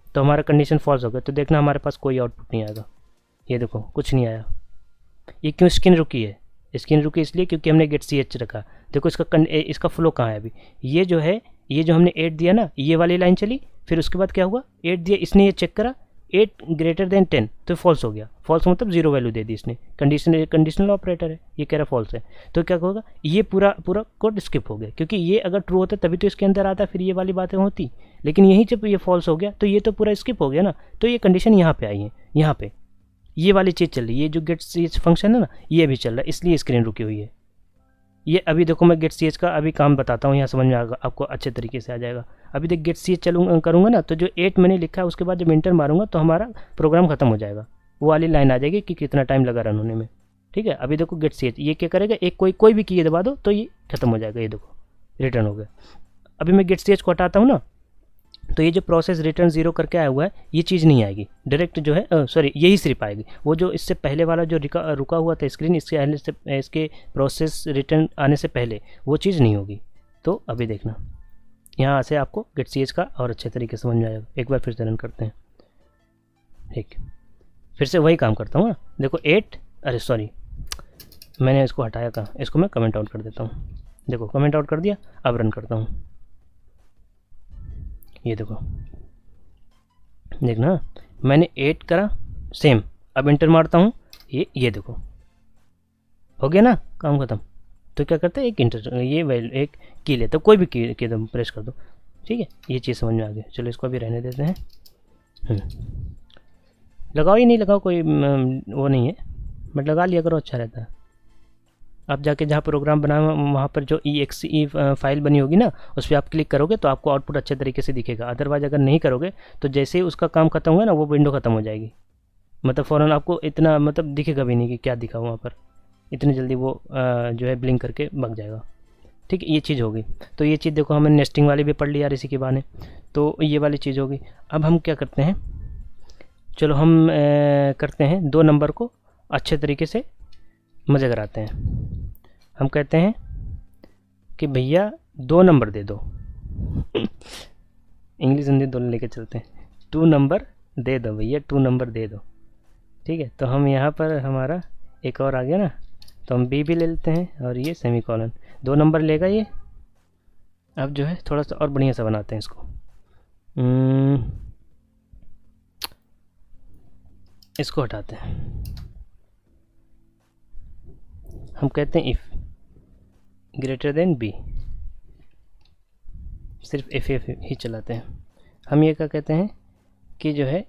तो हमारा कंडीशन फॉल्स हो गया। तो देखना हमारे पास कोई आउटपुट नहीं आएगा, ये देखो कुछ नहीं आया। ये क्यों स्क्रीन रुकी है, स्क्रीन रुकी इसलिए क्योंकि हमने गेट सी एच रखा। देखो इसका फ्लो कहाँ है अभी, ये जो है, ये जो हमने 8 दिया ना, ये वाली लाइन चली, फिर उसके बाद क्या हुआ, 8 दिया, इसने ये चेक करा 8 ग्रेटर देन 10 तो फॉल्स हो गया। फॉल्स मतलब जीरो वैल्यू दे दी इसने, कंडीशनल ऑपरेटर है, ये कह रहा फॉल्स है। तो क्या होगा, ये पूरा कोड स्किप हो गया, क्योंकि ये अगर ट्रू होता तभी तो इसके अंदर आता, फिर ये वाली बातें होती, लेकिन यहीं जब ये फॉल्स हो गया तो ये तो पूरा स्किप हो गया ना। तो ये कंडीशन यहाँ पे आई है, यहाँ पे ये वाली चीज़ चल रही है, ये जो गेट सी एच फंक्शन है ना, ये भी चल रहा है, इसलिए स्क्रीन रुकी हुई है। ये अभी देखो मैं गेट सी एच का अभी काम बताता हूँ, यहाँ समझ में आएगा आपको, अच्छे तरीके से आ जाएगा। अभी देख गेट सी एच करूँगा ना, तो जो 8 मैंने लिखा है उसके बाद जब इंटर मारूंगा तो हमारा प्रोग्राम खत्म हो जाएगा, वो वाली लाइन आ जाएगी कि कितना टाइम लगा रन होने में। ठीक है, अभी देखो गेट सी एच ये क्या करेगा, एक कोई भी की दबा दो तो ये खत्म हो जाएगा, ये देखो रिटर्न हो गया। अभी मैं गेट सी एच को हटाता हूँ ना, तो ये जो प्रोसेस रिटर्न 0 करके आया हुआ है, ये चीज़ नहीं आएगी, डायरेक्ट जो है सॉरी यही सिर्फ आएगी। वो जो इससे पहले वाला जो रुका हुआ था स्क्रीन, इसके प्रोसेस रिटर्न आने से पहले वो चीज़ नहीं होगी। तो अभी देखना यहाँ से आपको गेट सी एच का और अच्छे तरीके से समझ में आएगा। एक बार फिर से रन करते हैं, ठीक, फिर से वही काम करता हूँ ना। देखो 8, अरे सॉरी मैंने इसको हटाया कहाँ, इसको मैं कमेंट आउट कर देता हूँ। देखो कमेंट आउट कर दिया, अब रन करता हूँ, ये देखो, देखना मैंने 8 करा सेम, अब इंटर मारता हूँ, ये देखो हो गया ना, काम खत्म। तो क्या करते हैं, एक इंटर ये वैल्यू एक की लेते, कोई भी की दम प्रेस कर दो। ठीक है, ये चीज़ समझ में आ गई। चलो इसको अभी रहने देते हैं। लगाओ ही नहीं लगाओ कोई वो नहीं है, बट लगा लिया करो, अच्छा रहता है। आप जाके जहाँ प्रोग्राम बनाए वहाँ पर जो exe फाइल बनी होगी ना, उस पर आप क्लिक करोगे तो आपको आउटपुट अच्छे तरीके से दिखेगा। अदरवाइज अगर नहीं करोगे तो जैसे ही उसका काम खत्म हुआ ना, वो विंडो खत्म हो जाएगी, मतलब फ़ौरन आपको इतना मतलब दिखेगा भी नहीं कि क्या दिखा वहाँ पर, इतनी जल्दी वो जो है ब्लिंक करके भग जाएगा। ठीक है, ये चीज़ होगी। तो ये चीज़ देखो हमने नेस्टिंग वाली भी पढ़ ली यार इसी के बहाने, तो ये वाली चीज़ होगी। अब हम क्या करते हैं, चलो हम करते हैं 2 नंबर को अच्छे तरीके से मज़े कराते हैं। हम कहते हैं कि भैया 2 नंबर दे दो, इंग्लिश हिंदी दोनों लेके चलते हैं। 2 नंबर दे दो भैया, 2 नंबर दे दो। ठीक है, तो हम यहाँ पर हमारा एक और आ गया ना, तो हम बी भी ले लेते हैं और ये सेमी कॉलन 2 नंबर लेगा ये। अब जो है थोड़ा सा और बढ़िया सा बनाते हैं इसको, इसको हटाते हैं। हम कहते हैं इफ़ ग्रेटर देन बी, सिर्फ एफ ही चलाते हैं हम। ये क्या कहते हैं कि जो है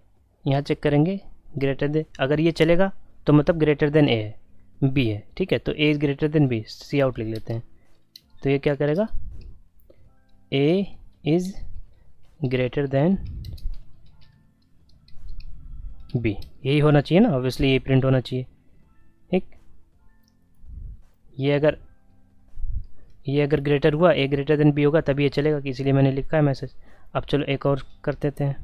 यहाँ चेक करेंगे ग्रेटर देन, अगर ये चलेगा तो मतलब ग्रेटर देन ए है, बी है। ठीक है, तो A is greater than B, cout लिख लेते हैं। तो ये क्या करेगा, A is greater than B, यही होना चाहिए ना, ऑब्वियसली ये प्रिंट होना चाहिए। ठीक, ये अगर ग्रेटर हुआ, ए ग्रेटर देन बी होगा तभी ये चलेगा, कि इसलिए मैंने लिखा है मैसेज। अब चलो एक और कर देते हैं,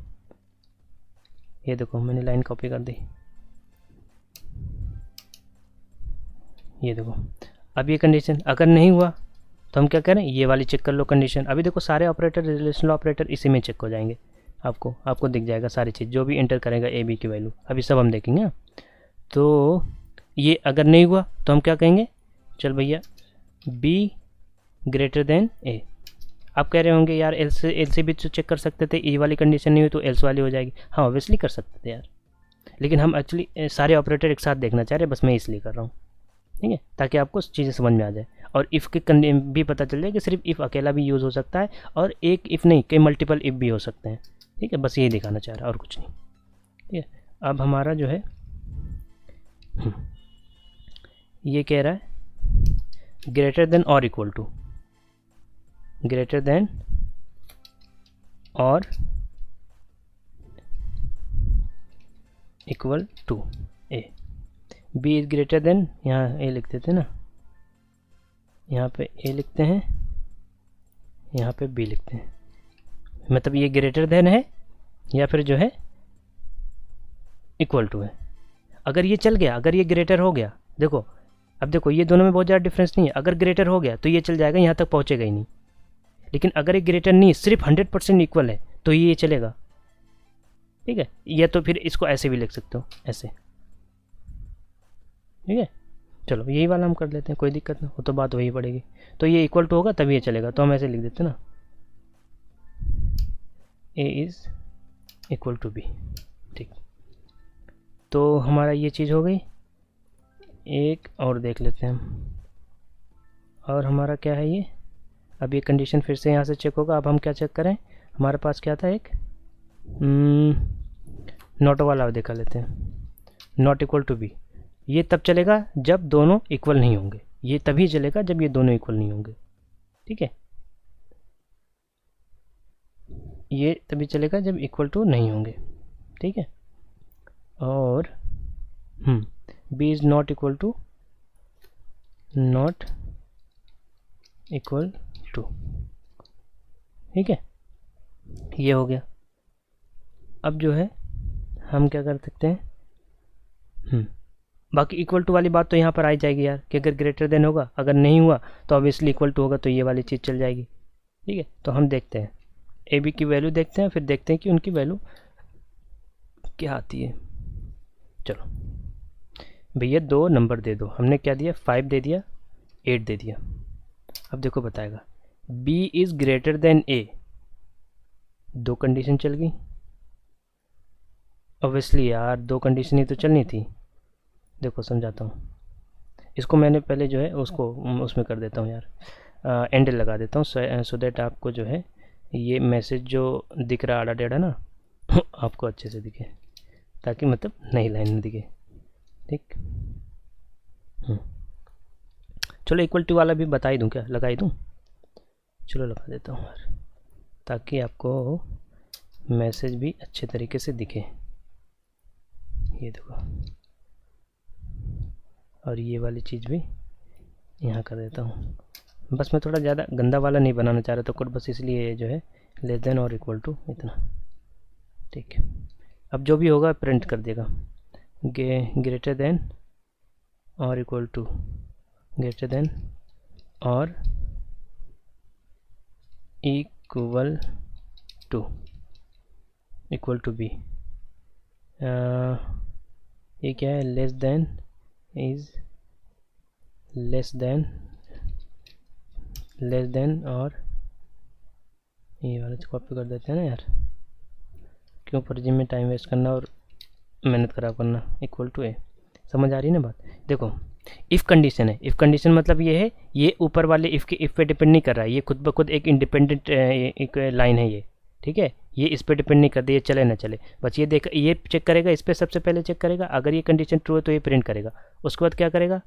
ये देखो मैंने लाइन कॉपी कर दी, ये देखो। अब ये कंडीशन अगर नहीं हुआ तो हम क्या करें, ये वाली चेक कर लो कंडीशन। अभी देखो सारे ऑपरेटर, रिलेशनल ऑपरेटर इसी में चेक हो जाएंगे। आपको दिख जाएगा सारी चीज़, जो भी एंटर करेगा ए बी की वैल्यू, अभी सब हम देखेंगे। तो ये अगर नहीं हुआ तो हम क्या कहेंगे, चल भैया बी ग्रेटर देन ए। आप कह रहे होंगे यार एल से भी तो चेक कर सकते थे, ई वाली कंडीशन नहीं हुई तो एल्स वाली हो जाएगी। हाँ ऑब्वियसली कर सकते थे यार, लेकिन हम एक्चुअली सारे ऑपरेटर एक साथ देखना चाह रहे हैं, बस मैं इसलिए कर रहा हूँ, ठीक है, ताकि आपको चीज़ें समझ में आ जाए। और इफ़ के भी पता चल जाए कि सिर्फ इफ़ अकेला भी यूज़ हो सकता है, और एक इफ़ नहीं कई मल्टीपल इफ़ भी हो सकते हैं, ठीक है, बस यही दिखाना चाह रहा है और कुछ नहीं। ठीक है, अब हमारा जो है ये कह रहा है ग्रेटर देन और इक्वल टू, ग्रेटर देन और equal to A. B is greater than, यहाँ ए लिखते थे ना, यहाँ पे ए लिखते हैं, यहाँ पे बी लिखते हैं, मतलब ये ग्रेटर देन है या फिर जो है इक्वल टू है। अगर ये चल गया, अगर ये ग्रेटर हो गया, देखो अब देखो ये दोनों में बहुत ज़्यादा डिफरेंस नहीं है, अगर ग्रेटर हो गया तो ये चल जाएगा, यहाँ तक पहुँचेगा ही नहीं। लेकिन अगर ये ग्रेटर नहीं, सिर्फ 100% इक्वल है तो ये चलेगा, ठीक है। या तो फिर इसको ऐसे भी लिख सकते हो, ऐसे, ठीक है। चलो यही वाला हम कर लेते हैं, कोई दिक्कत ना हो, तो बात वही पड़ेगी। तो ये इक्वल टू होगा तभी ये चलेगा, तो हम ऐसे लिख देते ना, A is equal to B, ठीक। तो हमारा ये चीज़ हो गई। एक और देख लेते हैं हम, और हमारा क्या है ये, अब ये कंडीशन फिर से यहाँ से चेक होगा। अब हम क्या चेक करें, हमारे पास क्या था एक नॉट वाला देखा लेते हैं, नॉट इक्वल टू बी। ये तब चलेगा जब दोनों इक्वल नहीं होंगे, ये तभी चलेगा जब ये दोनों इक्वल नहीं होंगे, ठीक है। ये तभी चलेगा जब इक्वल टू नहीं होंगे, ठीक है। और B is not equal to, not equal to, ठीक है, ये हो गया। अब जो है हम क्या कर सकते हैं, बाकी इक्वल टू वाली बात तो यहाँ पर आ जाएगी यार, कि अगर ग्रेटर देन होगा, अगर नहीं हुआ तो ऑब्वियसली इक्वल टू होगा, तो ये वाली चीज़ चल जाएगी, ठीक है। तो हम देखते हैं ए बी की वैल्यू देखते हैं, फिर देखते हैं कि उनकी वैल्यू क्या आती है। चलो भैया दो नंबर दे दो, हमने क्या दिया, 5 दे दिया, 8 दे दिया। अब देखो बताएगा b is greater then a, दो कंडीशन चल गई ऑब्वियसली यार, दो कंडीशन ही तो चलनी थी। देखो समझाता हूँ इसको, मैंने पहले जो है उसको उसमें कर देता हूँ यार, एंड लगा देता हूँ, सो दैट आपको जो है ये मैसेज जो दिख रहा आड़ा टेढ़ा ना आपको अच्छे से दिखे, ताकि मतलब नई लाइन में दिखे, ठीक। चलो इक्वल टू वाला भी बता ही दूँ, क्या लगा ही दूँ, चलो लगा देता हूँ यार, ताकि आपको मैसेज भी अच्छे तरीके से दिखे। ये देखो, और ये वाली चीज़ भी यहाँ कर देता हूँ। बस मैं थोड़ा ज़्यादा गंदा वाला नहीं बनाना चाह रहा था कोड, बस इसलिए जो है लेस देन और इक्वल टू इतना, ठीक है। अब जो भी होगा प्रिंट कर देगा, ग्रेटर देन और इक्वल टू, ग्रेटर देन और equal to, equal to B. ये क्या है, less than is less than और ये वाला कॉपी कर देते हैं ना यार, क्यों फर्जी में टाइम वेस्ट करना और मेहनत खराब करना। इक्वल टू ए, समझ आ रही है ना बात। देखो इफ़ कंडीशन है, इफ़ कंडीशन मतलब ये है, ये ऊपर वाले इफ़ के इफ़ पे डिपेंड नहीं कर रहा है, ये खुद ब खुद एक इंडिपेंडेंट एक लाइन है ये, ठीक है। ये इस पे डिपेंड नहीं करती, ये चले ना चले, बस ये देख, ये चेक करेगा, इस पर सबसे पहले चेक करेगा, अगर ये कंडीशन ट्रू है तो ये प्रिंट करेगा, उसके बाद क्या करेगा,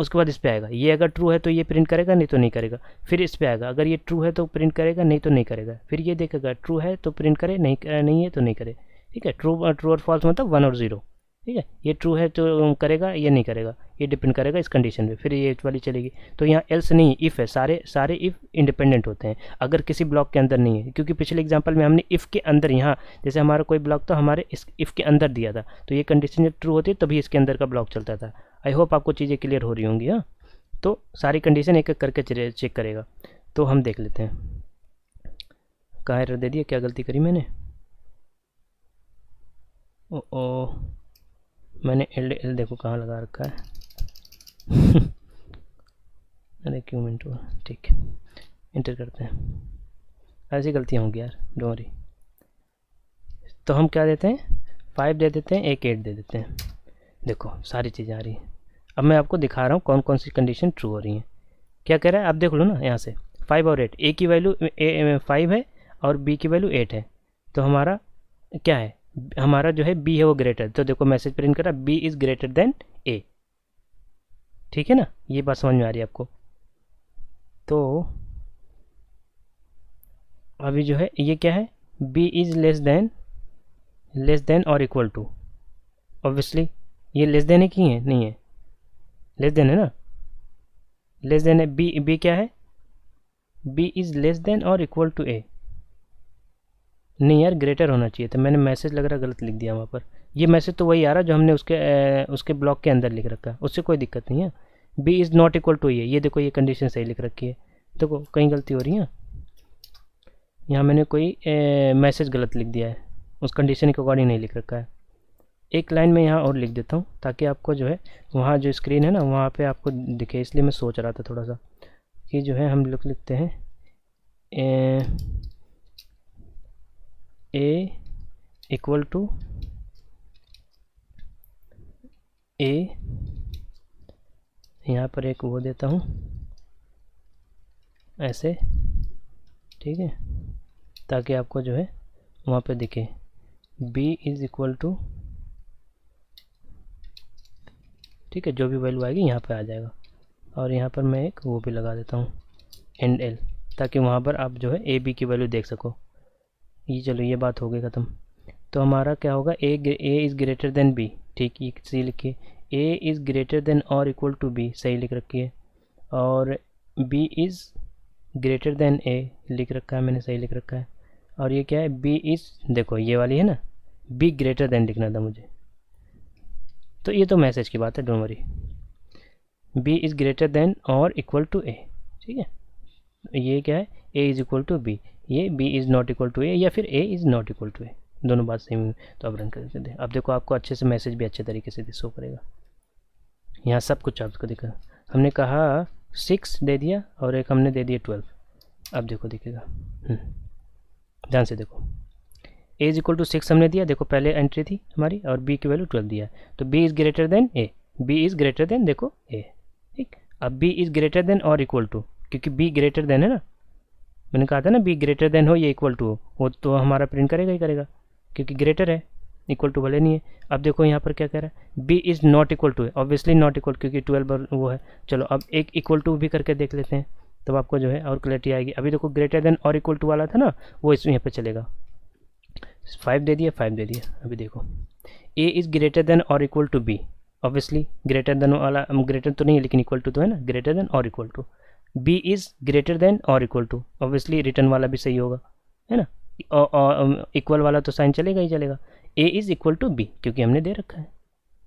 उसके बाद इस पे आएगा, ये अगर ट्रू है तो ये प्रिंट करेगा, नहीं तो नहीं करेगा, फिर इस पे आएगा, अगर ये ट्रू है तो प्रिंट करेगा, नहीं तो नहीं करेगा, फिर ये देखेगा ट्रू है तो प्रिंट करे, नहीं है तो नहीं करे, ठीक है। ट्रू और फॉल्स मतलब 1 और 0, ठीक है। ये ट्रू है तो करेगा, ये नहीं करेगा, ये डिपेंड करेगा इस कंडीशन पे, फिर ये वाली चलेगी। तो यहाँ एल्स नहीं, इफ़ है, सारे इफ़ इंडिपेंडेंट होते हैं अगर किसी ब्लॉक के अंदर नहीं है, क्योंकि पिछले एग्जांपल में हमने इफ़ के अंदर, यहाँ जैसे हमारा कोई ब्लॉक था हमारे इस इफ़ के अंदर दिया था, तो ये कंडीशन जब ट्रू होती है तभी इसके अंदर का ब्लॉक चलता था। आई होप आपको चीज़ें क्लियर हो रही होंगी। हाँ, तो सारी कंडीशन एक एक करके चेक करेगा। तो हम देख लेते हैं, कहाँ एरर दे दिया, क्या गलती करी मैंने। ओ मैंने एल देखो कहाँ लगा रखा है अरे क्यों मिनट हुआ, ठीक है इंटर करते हैं। ऐसी गलतियाँ होंगी यार, डोंट वरी। तो हम क्या देते हैं, 5 दे देते हैं, एक 8 दे देते हैं। देखो सारी चीज़ें आ रही हैं। अब मैं आपको दिखा रहा हूँ कौन कौन सी कंडीशन ट्रू हो रही हैं। क्या कह रहा है आप देख लो ना यहाँ से, 5 और 8, ए की वैल्यू 5 है और बी की वैल्यू 8 है। तो हमारा क्या है, हमारा जो है बी है वो ग्रेटर, तो देखो मैसेज प्रिंट करा बी इज़ ग्रेटर देन ए। ठीक है ना, ये बात समझ में आ रही है आपको। तो अभी जो है ये क्या है, बी इज़ लेस देन और इक्वल टू, ऑब्वियसली ये लेस देन है कि है, नहीं है, लेस देन है ना, लेस देन है। बी क्या है, बी इज़ लेस देन और इक्वल टू ए। नहीं यार ग्रेटर होना चाहिए था, मैंने मैसेज लग रहा गलत लिख दिया वहाँ पर। ये मैसेज तो वही आ रहा जो हमने उसके ब्लॉक के अंदर लिख रखा है, उससे कोई दिक्कत नहीं है। B is not equal to ये देखो ये कंडीशन सही लिख रखी है। देखो कहीं गलती हो रही है, यहाँ मैंने कोई मैसेज गलत लिख दिया है, उस कंडीशन के अकॉर्डिंग नहीं लिख रखा है। एक लाइन में यहाँ और लिख देता हूँ ताकि आपको जो है वहाँ जो स्क्रीन है ना वहाँ पे आपको दिखे, इसलिए मैं सोच रहा था थोड़ा सा कि जो है हम लोग लिखते हैं ए इक्वल टू ए, यहाँ पर एक वो देता हूँ ऐसे, ठीक है, ताकि आपको जो है वहाँ पे दिखे b इज़ इक्वल टू, ठीक है, जो भी वैल्यू आएगी यहाँ पे आ जाएगा। और यहाँ पर मैं एक वो भी लगा देता हूँ एंड एल, ताकि वहाँ पर आप जो है ए बी की वैल्यू देख सको। ये चलो ये बात हो गई ख़त्म। तो हमारा क्या होगा, A is greater than B, ठीक, ये सही लिखिए, ए इज़ ग्रेटर देन और इक्वल टू बी, सही लिख रखी है। और B is greater than A लिख रखा है मैंने, सही लिख रखा है। और ये क्या है, बी इज़, देखो ये वाली है ना, बी ग्रेटर देन लिखना था मुझे, तो ये तो मैसेज की बात है, don't worry. B is greater than और इक्वल टू ए, ठीक है। ये क्या है, a is equal to B, ये b is not equal to a या फिर a is not equal to a, दोनों बात सेम है। तो अब रन करके दें, अब देखो आपको अच्छे से मैसेज भी अच्छे तरीके से शो करेगा। यहाँ सब कुछ आपको दिखा, हमने कहा 6 दे दिया और एक हमने दे दिया 12। अब देखो दिखेगा, ध्यान से देखो, ए इज़ इक्वल टू 6 हमने दिया, देखो पहले एंट्री थी हमारी, और बी की वैल्यू 12 दिया, तो B is greater than A, B is greater than देखो ए, ठीक। अब बी इज़ ग्रेटर देन और इक्वल टू, क्योंकि बी ग्रेटर देन है ना, मैंने कहा था ना बी ग्रेटर देन हो या इक्वल टू हो, वो तो हमारा प्रिंट करेगा ही करेगा क्योंकि ग्रेटर है, इक्वल टू भले नहीं है। अब देखो यहाँ पर क्या कह रहा है, B is not equal to है, ऑब्वियसली नॉट इक्वल, क्योंकि 12 वो है। चलो अब एक इक्वल टू भी करके देख लेते हैं, तब आपको जो है और क्लैरिटी आएगी। अभी देखो ग्रेटर देन और इक्वल टू वाला था ना, वो इस यहाँ पर चलेगा। 5 दे दिया, 5 दे दिया। अभी देखो ए इज़ ग्रेटर देन और equal to B, obviously greater than वाला, ग्रेटर तो नहीं है लेकिन इक्वल टू तो है ना, ग्रेटर देन और equal to. B is greater than और इक्वल टू, ऑब्वियसली रिटर्न वाला भी सही होगा, है ना, इक्वल वाला तो साइन चलेगा ही चलेगा। A is equal to B, क्योंकि हमने दे रखा है,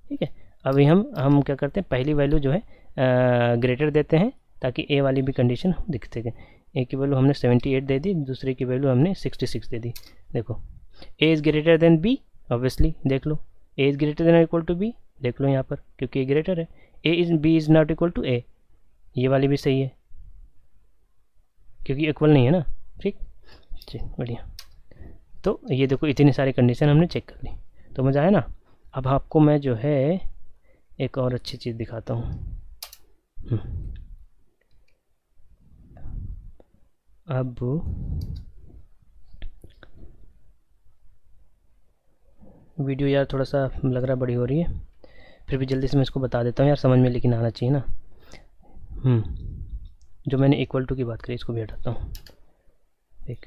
ठीक है। अभी हम क्या करते हैं, पहली वैल्यू जो है ग्रेटर देते हैं ताकि ए वाली भी कंडीशन दिख सके। ए की वैल्यू हमने 78 दे दी, दूसरे की वैल्यू हमने 66 दे दी। देखो ए is greater than b, obviously देख लो, a is greater than equal to b, देख लो यहाँ पर क्योंकि ए ग्रेटर है। A is b is not equal to a, ये वाली भी सही है क्योंकि इक्वल नहीं है ना, ठीक, चलिए बढ़िया। तो ये देखो इतनी सारी कंडीशन हमने चेक कर ली, तो मज़ा आया ना। अब आपको मैं जो है एक और अच्छी चीज़ दिखाता हूँ। अब वीडियो यार थोड़ा सा लग रहा बड़ी हो रही है, फिर भी जल्दी से मैं इसको बता देता हूँ यार, समझ में लेकिन आना चाहिए ना। जो मैंने इक्वल टू की बात करी इसको भी हटाता हूँ, एक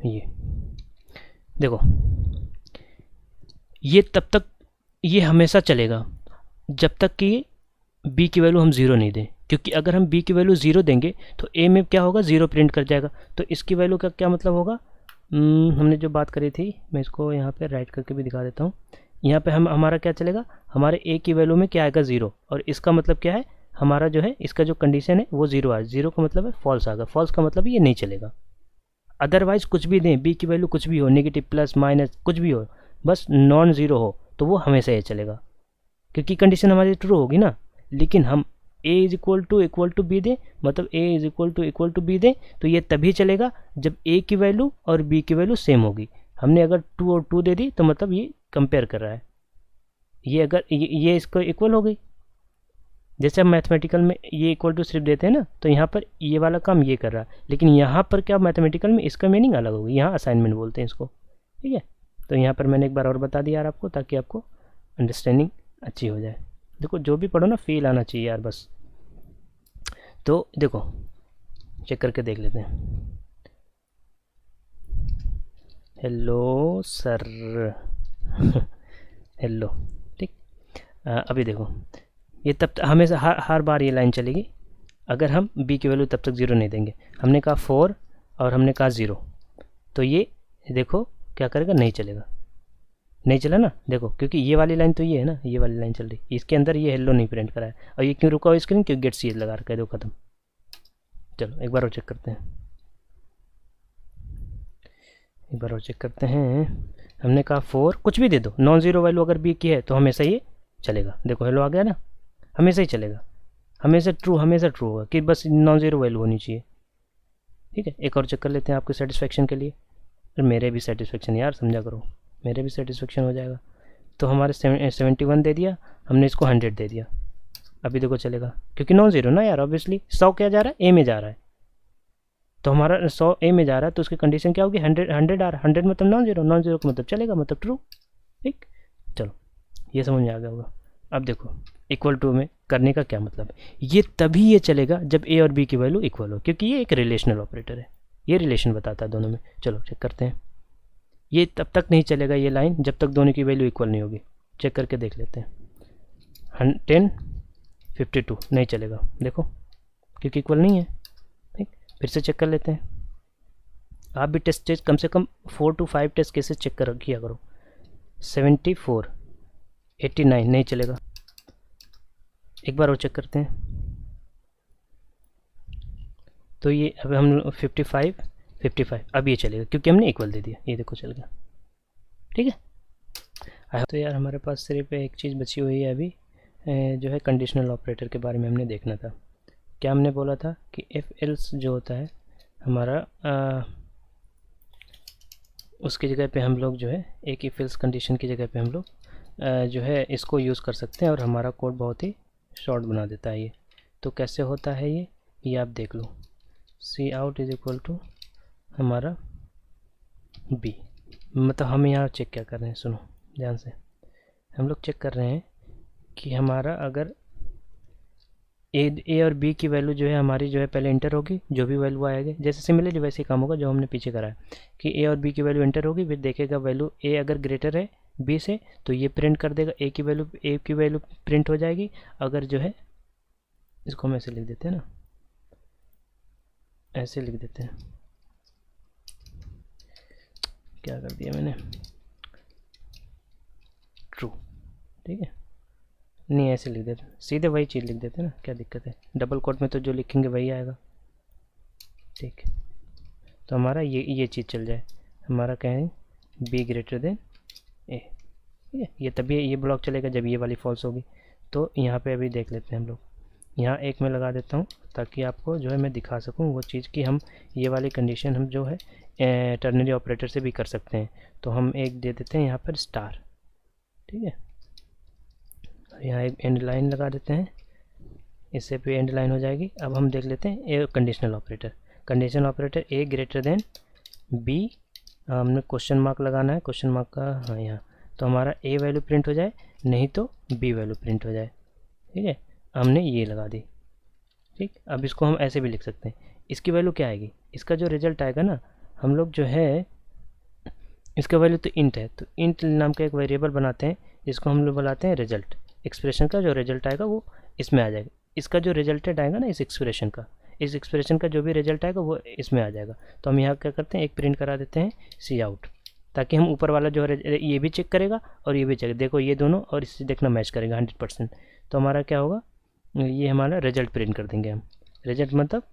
ये देखो, ये तब तक, ये हमेशा चलेगा जब तक कि b की वैल्यू हम 0 नहीं दें, क्योंकि अगर हम b की वैल्यू 0 देंगे तो a में क्या होगा, 0 प्रिंट कर जाएगा। तो इसकी वैल्यू का क्या मतलब होगा, हमने जो बात करी थी, मैं इसको यहाँ पे राइट करके भी दिखा देता हूँ। यहाँ पे हमारा क्या चलेगा, हमारे a की वैल्यू में क्या आएगा, 0, और इसका मतलब क्या है, हमारा जो है इसका जो कंडीशन है वो 0 आए, 0 का मतलब है फॉल्स आ गया, फॉल्स का मतलब ये नहीं चलेगा। अदरवाइज कुछ भी दें, b की वैल्यू कुछ भी हो, नेगेटिव प्लस माइनस कुछ भी हो, बस नॉन ज़ीरो हो तो वो हमेशा ये चलेगा, क्योंकि कंडीशन हमारी ट्रू होगी ना। लेकिन हम a is equal to B दें, मतलब a is equal to B दें, तो ये तभी चलेगा जब a की वैल्यू और b की वैल्यू सेम होगी। हमने अगर 2 और 2 दे दी तो मतलब ये कंपेयर कर रहा है, ये अगर ये इसको इक्वल हो गई। जैसे हम मैथमेटिकल में ये इक्वल टू सिर्फ देते हैं ना, तो यहाँ पर ये वाला काम ये कर रहा है, लेकिन यहाँ पर क्या मैथमेटिकल में इसका मीनिंग अलग होगी, यहाँ असाइनमेंट बोलते हैं इसको, ठीक है। तो यहाँ पर मैंने एक बार और बता दिया यार आपको, ताकि आपको अंडरस्टैंडिंग अच्छी हो जाए। देखो जो भी पढ़ो ना फील आना चाहिए यार बस। तो देखो चेक करके देख लेते हैं। हेलो सर हेलो, ठीक। अभी देखो ये तब हमेशा हर बार ये लाइन चलेगी अगर हम b की वैल्यू तब तक 0 नहीं देंगे। हमने कहा 4 और हमने कहा 0, तो ये देखो क्या करेगा, नहीं चलेगा, नहीं चला ना। देखो क्योंकि ये वाली लाइन तो ये है ना, ये वाली लाइन चल रही, इसके अंदर ये हेलो नहीं प्रिंट करा है। और ये क्यों रुका हुआ स्क्रीन, क्योंकि गेट सी लगा रखा है, देखो खत्म। चलो एक बार और चेक करते हैं, एक बार और चेक करते हैं। हमने कहा 4, कुछ भी दे दो, नॉन ज़ीरो वैल्यू अगर b की है तो हमेशा ये चलेगा। देखो हेलो आ गया ना, हमेशा ही चलेगा, हमेशा ट्रू होगा, कि बस नॉन ज़ीरो वैल्यू होनी चाहिए, ठीक है। एक और चेक कर लेते हैं आपके सेटिस्फेक्शन के लिए। और मेरे भी सेटिस्फेक्शन यार, समझा करो, मेरे भी सेटिस्फेक्शन हो जाएगा। तो हमारे 71 दे दिया, हमने इसको 100 दे दिया। अभी देखो चलेगा, क्योंकि नॉन ज़ीरो ना यार, ऑब्वियसली 100 क्या जा रहा है, ए में जा रहा है, तो हमारा 100 ए में जा रहा है, तो उसकी कंडीशन क्या होगी, 100 आ रहा है, 100 मतलब नॉन ज़ीरो का मतलब चलेगा, मतलब ट्रू, ठीक। चलो ये समझ में आ गया होगा। अब देखो इक्वल टू में करने का क्या मतलब है, ये तभी ये चलेगा जब ए और बी की वैल्यू इक्वल हो, क्योंकि ये एक रिलेशनल ऑपरेटर है, ये रिलेशन बताता है दोनों में। चलो चेक करते हैं। ये तब तक नहीं चलेगा ये लाइन जब तक दोनों की वैल्यू इक्वल नहीं होगी। चेक करके देख लेते हैं। 10 52 नहीं चलेगा, देखो क्योंकि इक्वल नहीं है, ठीक। फिर से चेक कर लेते हैं। आप भी टेस्ट कम से कम 4 to 5 टेस्ट केसेस चेक कर किया करो। 74 89 नहीं चलेगा। एक बार और चेक करते हैं। तो ये अब हम 55 अब ये चलेगा, क्योंकि हमने इक्वल दे दिया, ये देखो चल गया, ठीक है। तो यार हमारे पास सिर्फ एक चीज़ बची हुई है अभी, जो है कंडीशनल ऑपरेटर के बारे में हमने देखना था। क्या हमने बोला था कि इफ़ एल्स जो होता है हमारा, उसकी जगह पे हम लोग जो है एक इफ एल्स कंडीशन की जगह पे हम लोग जो है इसको यूज़ कर सकते हैं, और हमारा कोड बहुत ही शॉर्ट बना देता है ये। तो कैसे होता है ये आप देख लो। सी आउट इज इक्वल टू हमारा बी, मतलब हम यहाँ चेक क्या कर रहे हैं, सुनो ध्यान से। हम लोग चेक कर रहे हैं कि हमारा अगर ए और बी की वैल्यू जो है हमारी जो है पहले इंटर होगी, जो भी वैल्यू आएगी, जैसे सिमिलरली वैसे ही काम होगा जो हमने पीछे करा है, कि ए और बी की वैल्यू इंटर होगी, फिर देखेगा वैल्यू ए अगर ग्रेटर है बी से तो ये प्रिंट कर देगा, ए की वैल्यू प्रिंट हो जाएगी। अगर जो है इसको हम ऐसे लिख देते हैं ना, ऐसे लिख देते हैं, क्या कर दिया मैंने, ट्रू, ठीक है। नहीं ऐसे लिख देते, सीधे वही चीज़ लिख देते ना, क्या दिक्कत है, डबल कोट में तो जो लिखेंगे वही आएगा, ठीक। तो हमारा ये चीज़ चल जाए, हमारा कहें बी ग्रेटर देन ए, ठीक है। ये तभी ये ब्लॉक चलेगा जब ये वाली फॉल्स होगी। तो यहाँ पे अभी देख लेते हैं हम लोग, यहाँ एक मैं लगा देता हूँ ताकि आपको जो है मैं दिखा सकूँ वो चीज़ कि हम ये वाली कंडीशन हम जो है टर्नरी ऑपरेटर से भी कर सकते हैं। तो हम एक दे देते हैं यहाँ पर स्टार, ठीक है। यहाँ एक एंड लाइन लगा देते हैं, इससे भी एंड लाइन हो जाएगी। अब हम देख लेते हैं ए कंडीशनल ऑपरेटर ए ग्रेटर देन बी, हमने क्वेश्चन मार्क लगाना है, क्वेश्चन मार्क का हाँ यहाँ, तो हमारा ए वैल्यू प्रिंट हो जाए, नहीं तो बी वैल्यू प्रिंट हो जाए, ठीक है। हमने ये लगा दी, ठीक। अब इसको हम ऐसे भी लिख सकते हैं, इसकी वैल्यू क्या आएगी, इसका जो रिजल्ट आएगा ना, हम लोग जो है इसका वैल्यू तो इंट है, तो इंट नाम का एक वेरिएबल बनाते हैं, इसको हम लोग बुलाते हैं रिजल्ट। एक्सप्रेशन का जो रिजल्ट आएगा वो इसमें आ जाएगा, इसका जो रिजल्टेड आएगा ना इस एक्सप्रेशन का जो भी रिजल्ट आएगा वो इसमें आ जाएगा। तो हम यहाँ क्या करते हैं, एक प्रिंट करा देते हैं सी आउट, ताकि हम ऊपर वाला जो है ये भी चेक करेगा और ये भी चेक, देखो ये दोनों और इससे देखना मैच करेगा 100%। तो हमारा क्या होगा, ये हमारा रिजल्ट प्रिंट कर देंगे हम, रिजल्ट मतलब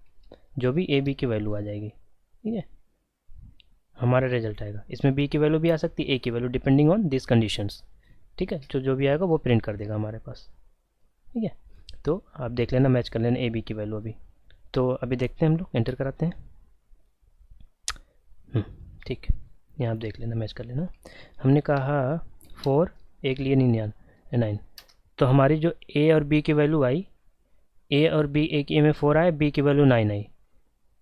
जो भी ए बी की वैल्यू आ जाएगी, ठीक है। हमारा रिजल्ट आएगा। इसमें बी की वैल्यू भी आ सकती है, ए की value, depending on this conditions. ठीक है, जो भी आएगा वो प्रिंट कर देगा हमारे पास। ठीक है, तो आप देख लेना, मैच कर लेना ए बी की वैल्यू अभी। तो अभी देखते हैं, हम लोग एंटर कराते हैं। ठीक है, यहाँ आप देख लेना, मैच कर लेना। हमने कहा 4 एक लिए नहीं 9, तो हमारी जो ए और बी की वैल्यू आई, ए और बी, ए की में 4 आए, बी की वैल्यू 9 आई।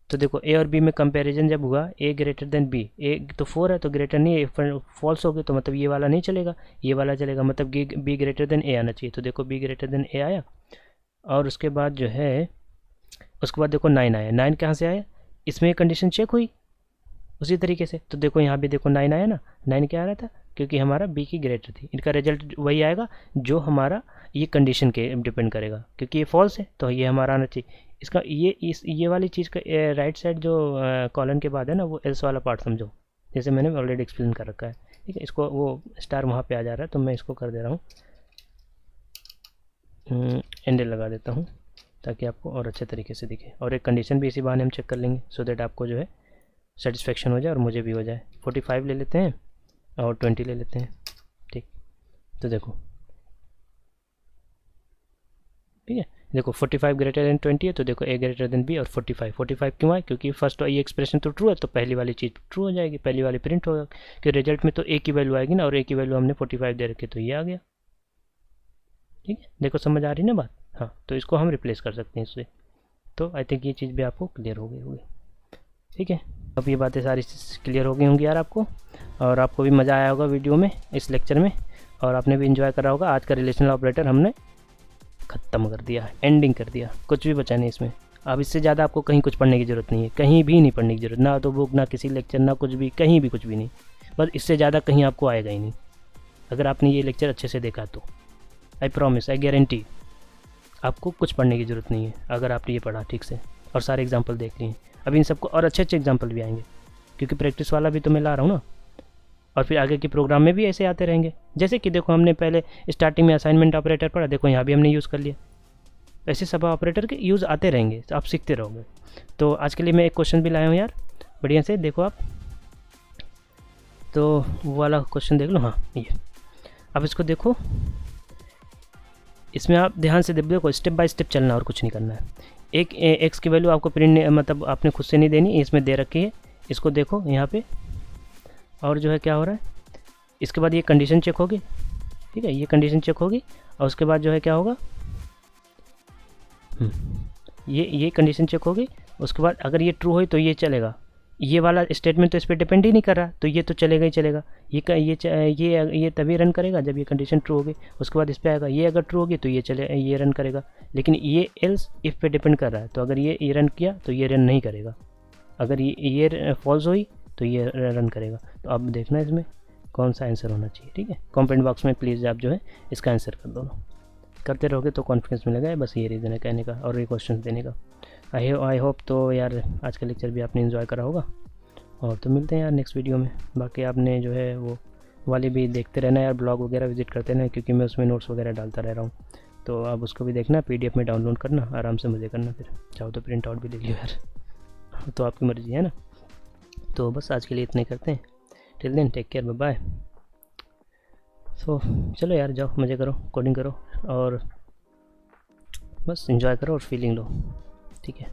तो देखो ए और बी में कंपैरिजन जब हुआ, ए ग्रेटर देन बी, ए तो 4 है तो ग्रेटर नहीं है, फॉल्स हो गया, तो मतलब ये वाला नहीं चलेगा, ये वाला चलेगा, मतलब बी ग्रेटर देन ए आना चाहिए। तो देखो बी ग्रेटर देन ए आया, और उसके बाद जो है, उसके बाद देखो 9 आया। 9 कहाँ से आया, इसमें कंडीशन चेक हुई उसी तरीके से। तो देखो यहाँ भी देखो 9 आया ना, 9 क्या आ रहा था, क्योंकि हमारा बी की ग्रेटर थी। इनका रिजल्ट वही आएगा जो हमारा ये कंडीशन के डिपेंड करेगा, क्योंकि ये फॉल्स है तो ये हमारा आना चाहिए। इसका ये वाली चीज़ का राइट साइड जो कॉलन के बाद है ना, वो एल्स वाला पार्ट समझो, जैसे मैंने ऑलरेडी एक्सप्लेन कर रखा है। ठीक है, इसको वो स्टार वहाँ पे आ जा रहा है, तो मैं इसको कर दे रहा हूँ, एंडल लगा देता हूँ, ताकि आपको और अच्छे तरीके से दिखे। और एक कंडीशन भी इसी बहाने हम चेक कर लेंगे, सो दैट आपको जो है सेटिस्फेक्शन हो जाए और मुझे भी हो जाए। 45 ले लेते हैं और 20 ले लेते हैं। ठीक, तो देखो, ठीक है, देखो 45 ग्रेटर देन 20 है, तो देखो ए ग्रेटर देन बी, और 45 क्यों है, क्योंकि फर्स्ट ये एक्सप्रेशन तो ट्रू है, तो पहली वाली चीज़ ट्रू हो जाएगी, पहली वाली प्रिंट होगा, कि रिजल्ट में तो ए की वैल्यू आएगी ना, और ए की वैल्यू हमने 45 दे रखी, तो ये आ गया। ठीक है, देखो समझ आ रही ना बात। हाँ, तो इसको हम रिप्लेस कर सकते हैं इससे। तो आई थिंक ये चीज़ भी आपको क्लियर हो गई होगी। ठीक है, अब ये बातें सारी क्लियर हो गई होंगी यार आपको, और आपको भी मज़ा आया होगा वीडियो में, इस लेक्चर में, और आपने भी इन्जॉय करा होगा। आज का रिलेशनल ऑपरेटर हमने ख़त्म कर दिया, एंडिंग कर दिया, कुछ भी बचा नहीं इसमें। अब इससे ज़्यादा आपको कहीं कुछ पढ़ने की ज़रूरत नहीं है, कहीं भी नहीं पढ़ने की ज़रूरत, ना तो बुक, ना किसी लेक्चर, ना कुछ भी, कहीं भी कुछ भी नहीं। बस इससे ज़्यादा कहीं आपको आएगा ही नहीं, अगर आपने ये लेक्चर अच्छे से देखा तो। आई प्रॉमिस, आई गारंटी, आपको कुछ पढ़ने की ज़रूरत नहीं है अगर आपने ये पढ़ा ठीक से और सारे एग्जाम्पल देख लिए। अब इन सबको और अच्छे अच्छे एग्जाम्पल भी आएंगे, क्योंकि प्रैक्टिस वाला भी तो मैं ला रहा हूँ ना, और फिर आगे के प्रोग्राम में भी ऐसे आते रहेंगे। जैसे कि देखो, हमने पहले स्टार्टिंग में असाइनमेंट ऑपरेटर पढ़ा, देखो यहाँ भी हमने यूज़ कर लिया। ऐसे सब ऑपरेटर के यूज़ आते रहेंगे, तो आप सीखते रहोगे। तो आज के लिए मैं एक क्वेश्चन भी लाया हूँ यार, बढ़िया से देखो आप, तो वो वाला क्वेश्चन देख लो। हाँ, ये अब इसको देखो, इसमें आप ध्यान से देखो, स्टेप बाय स्टेप चलना और कुछ नहीं करना है। एक एक्स की वैल्यू आपको प्रिंट, मतलब आपने खुद से नहीं देनी, इसमें दे रखी है। इसको देखो यहाँ पे, और जो है क्या हो रहा है, इसके बाद ये कंडीशन चेक होगी। ठीक है, ये कंडीशन चेक होगी, और उसके बाद जो है क्या होगा, ये कंडीशन चेक होगी। उसके बाद अगर ये ट्रू हुई तो ये चलेगा, ये वाला स्टेटमेंट तो इस पर डिपेंड ही नहीं कर रहा, तो ये तो चलेगा ही चलेगा। ये तभी रन करेगा जब ये कंडीशन ट्रू होगी। उसके बाद इस पर आएगा, ये अगर ट्रू होगी तो ये रन करेगा, लेकिन ये एल्स इफ पे डिपेंड कर रहा है, तो अगर ये रन किया तो ये रन नहीं करेगा। अगर ये फॉल्स हुई तो ये रन करेगा। तो अब देखना इसमें कौन सा आंसर होना चाहिए। ठीक है, कमेंट बॉक्स में प्लीज़ आप जो है इसका आंसर कर दो। करते रहोगे तो कॉन्फिडेंस मिलेगा, बस ये रीज़न है कहने का और ये क्वेश्चन देने का। आई होप तो यार आज का लेक्चर भी आपने इन्जॉय करा होगा, और तो मिलते हैं यार नेक्स्ट वीडियो में। बाकी आपने जो है वो वाली भी देखते रहना यार, ब्लॉग वगैरह विजिट करते रहना, क्योंकि मैं उसमें नोट्स वगैरह डालता रह रहा हूँ। तो आप उसको भी देखना, PDF में डाउनलोड करना, आराम से मज़े करना, फिर चाहो तो प्रिंट आउट भी ले लियो यार, तो आपकी मर्ज़ी है ना। तो बस आज के लिए इतने करते हैं, till then take care, bye. So चलो यार, जाओ मज़े करो, कोडिंग करो, और बस एंजॉय करो और फीलिंग लो। ठीक है।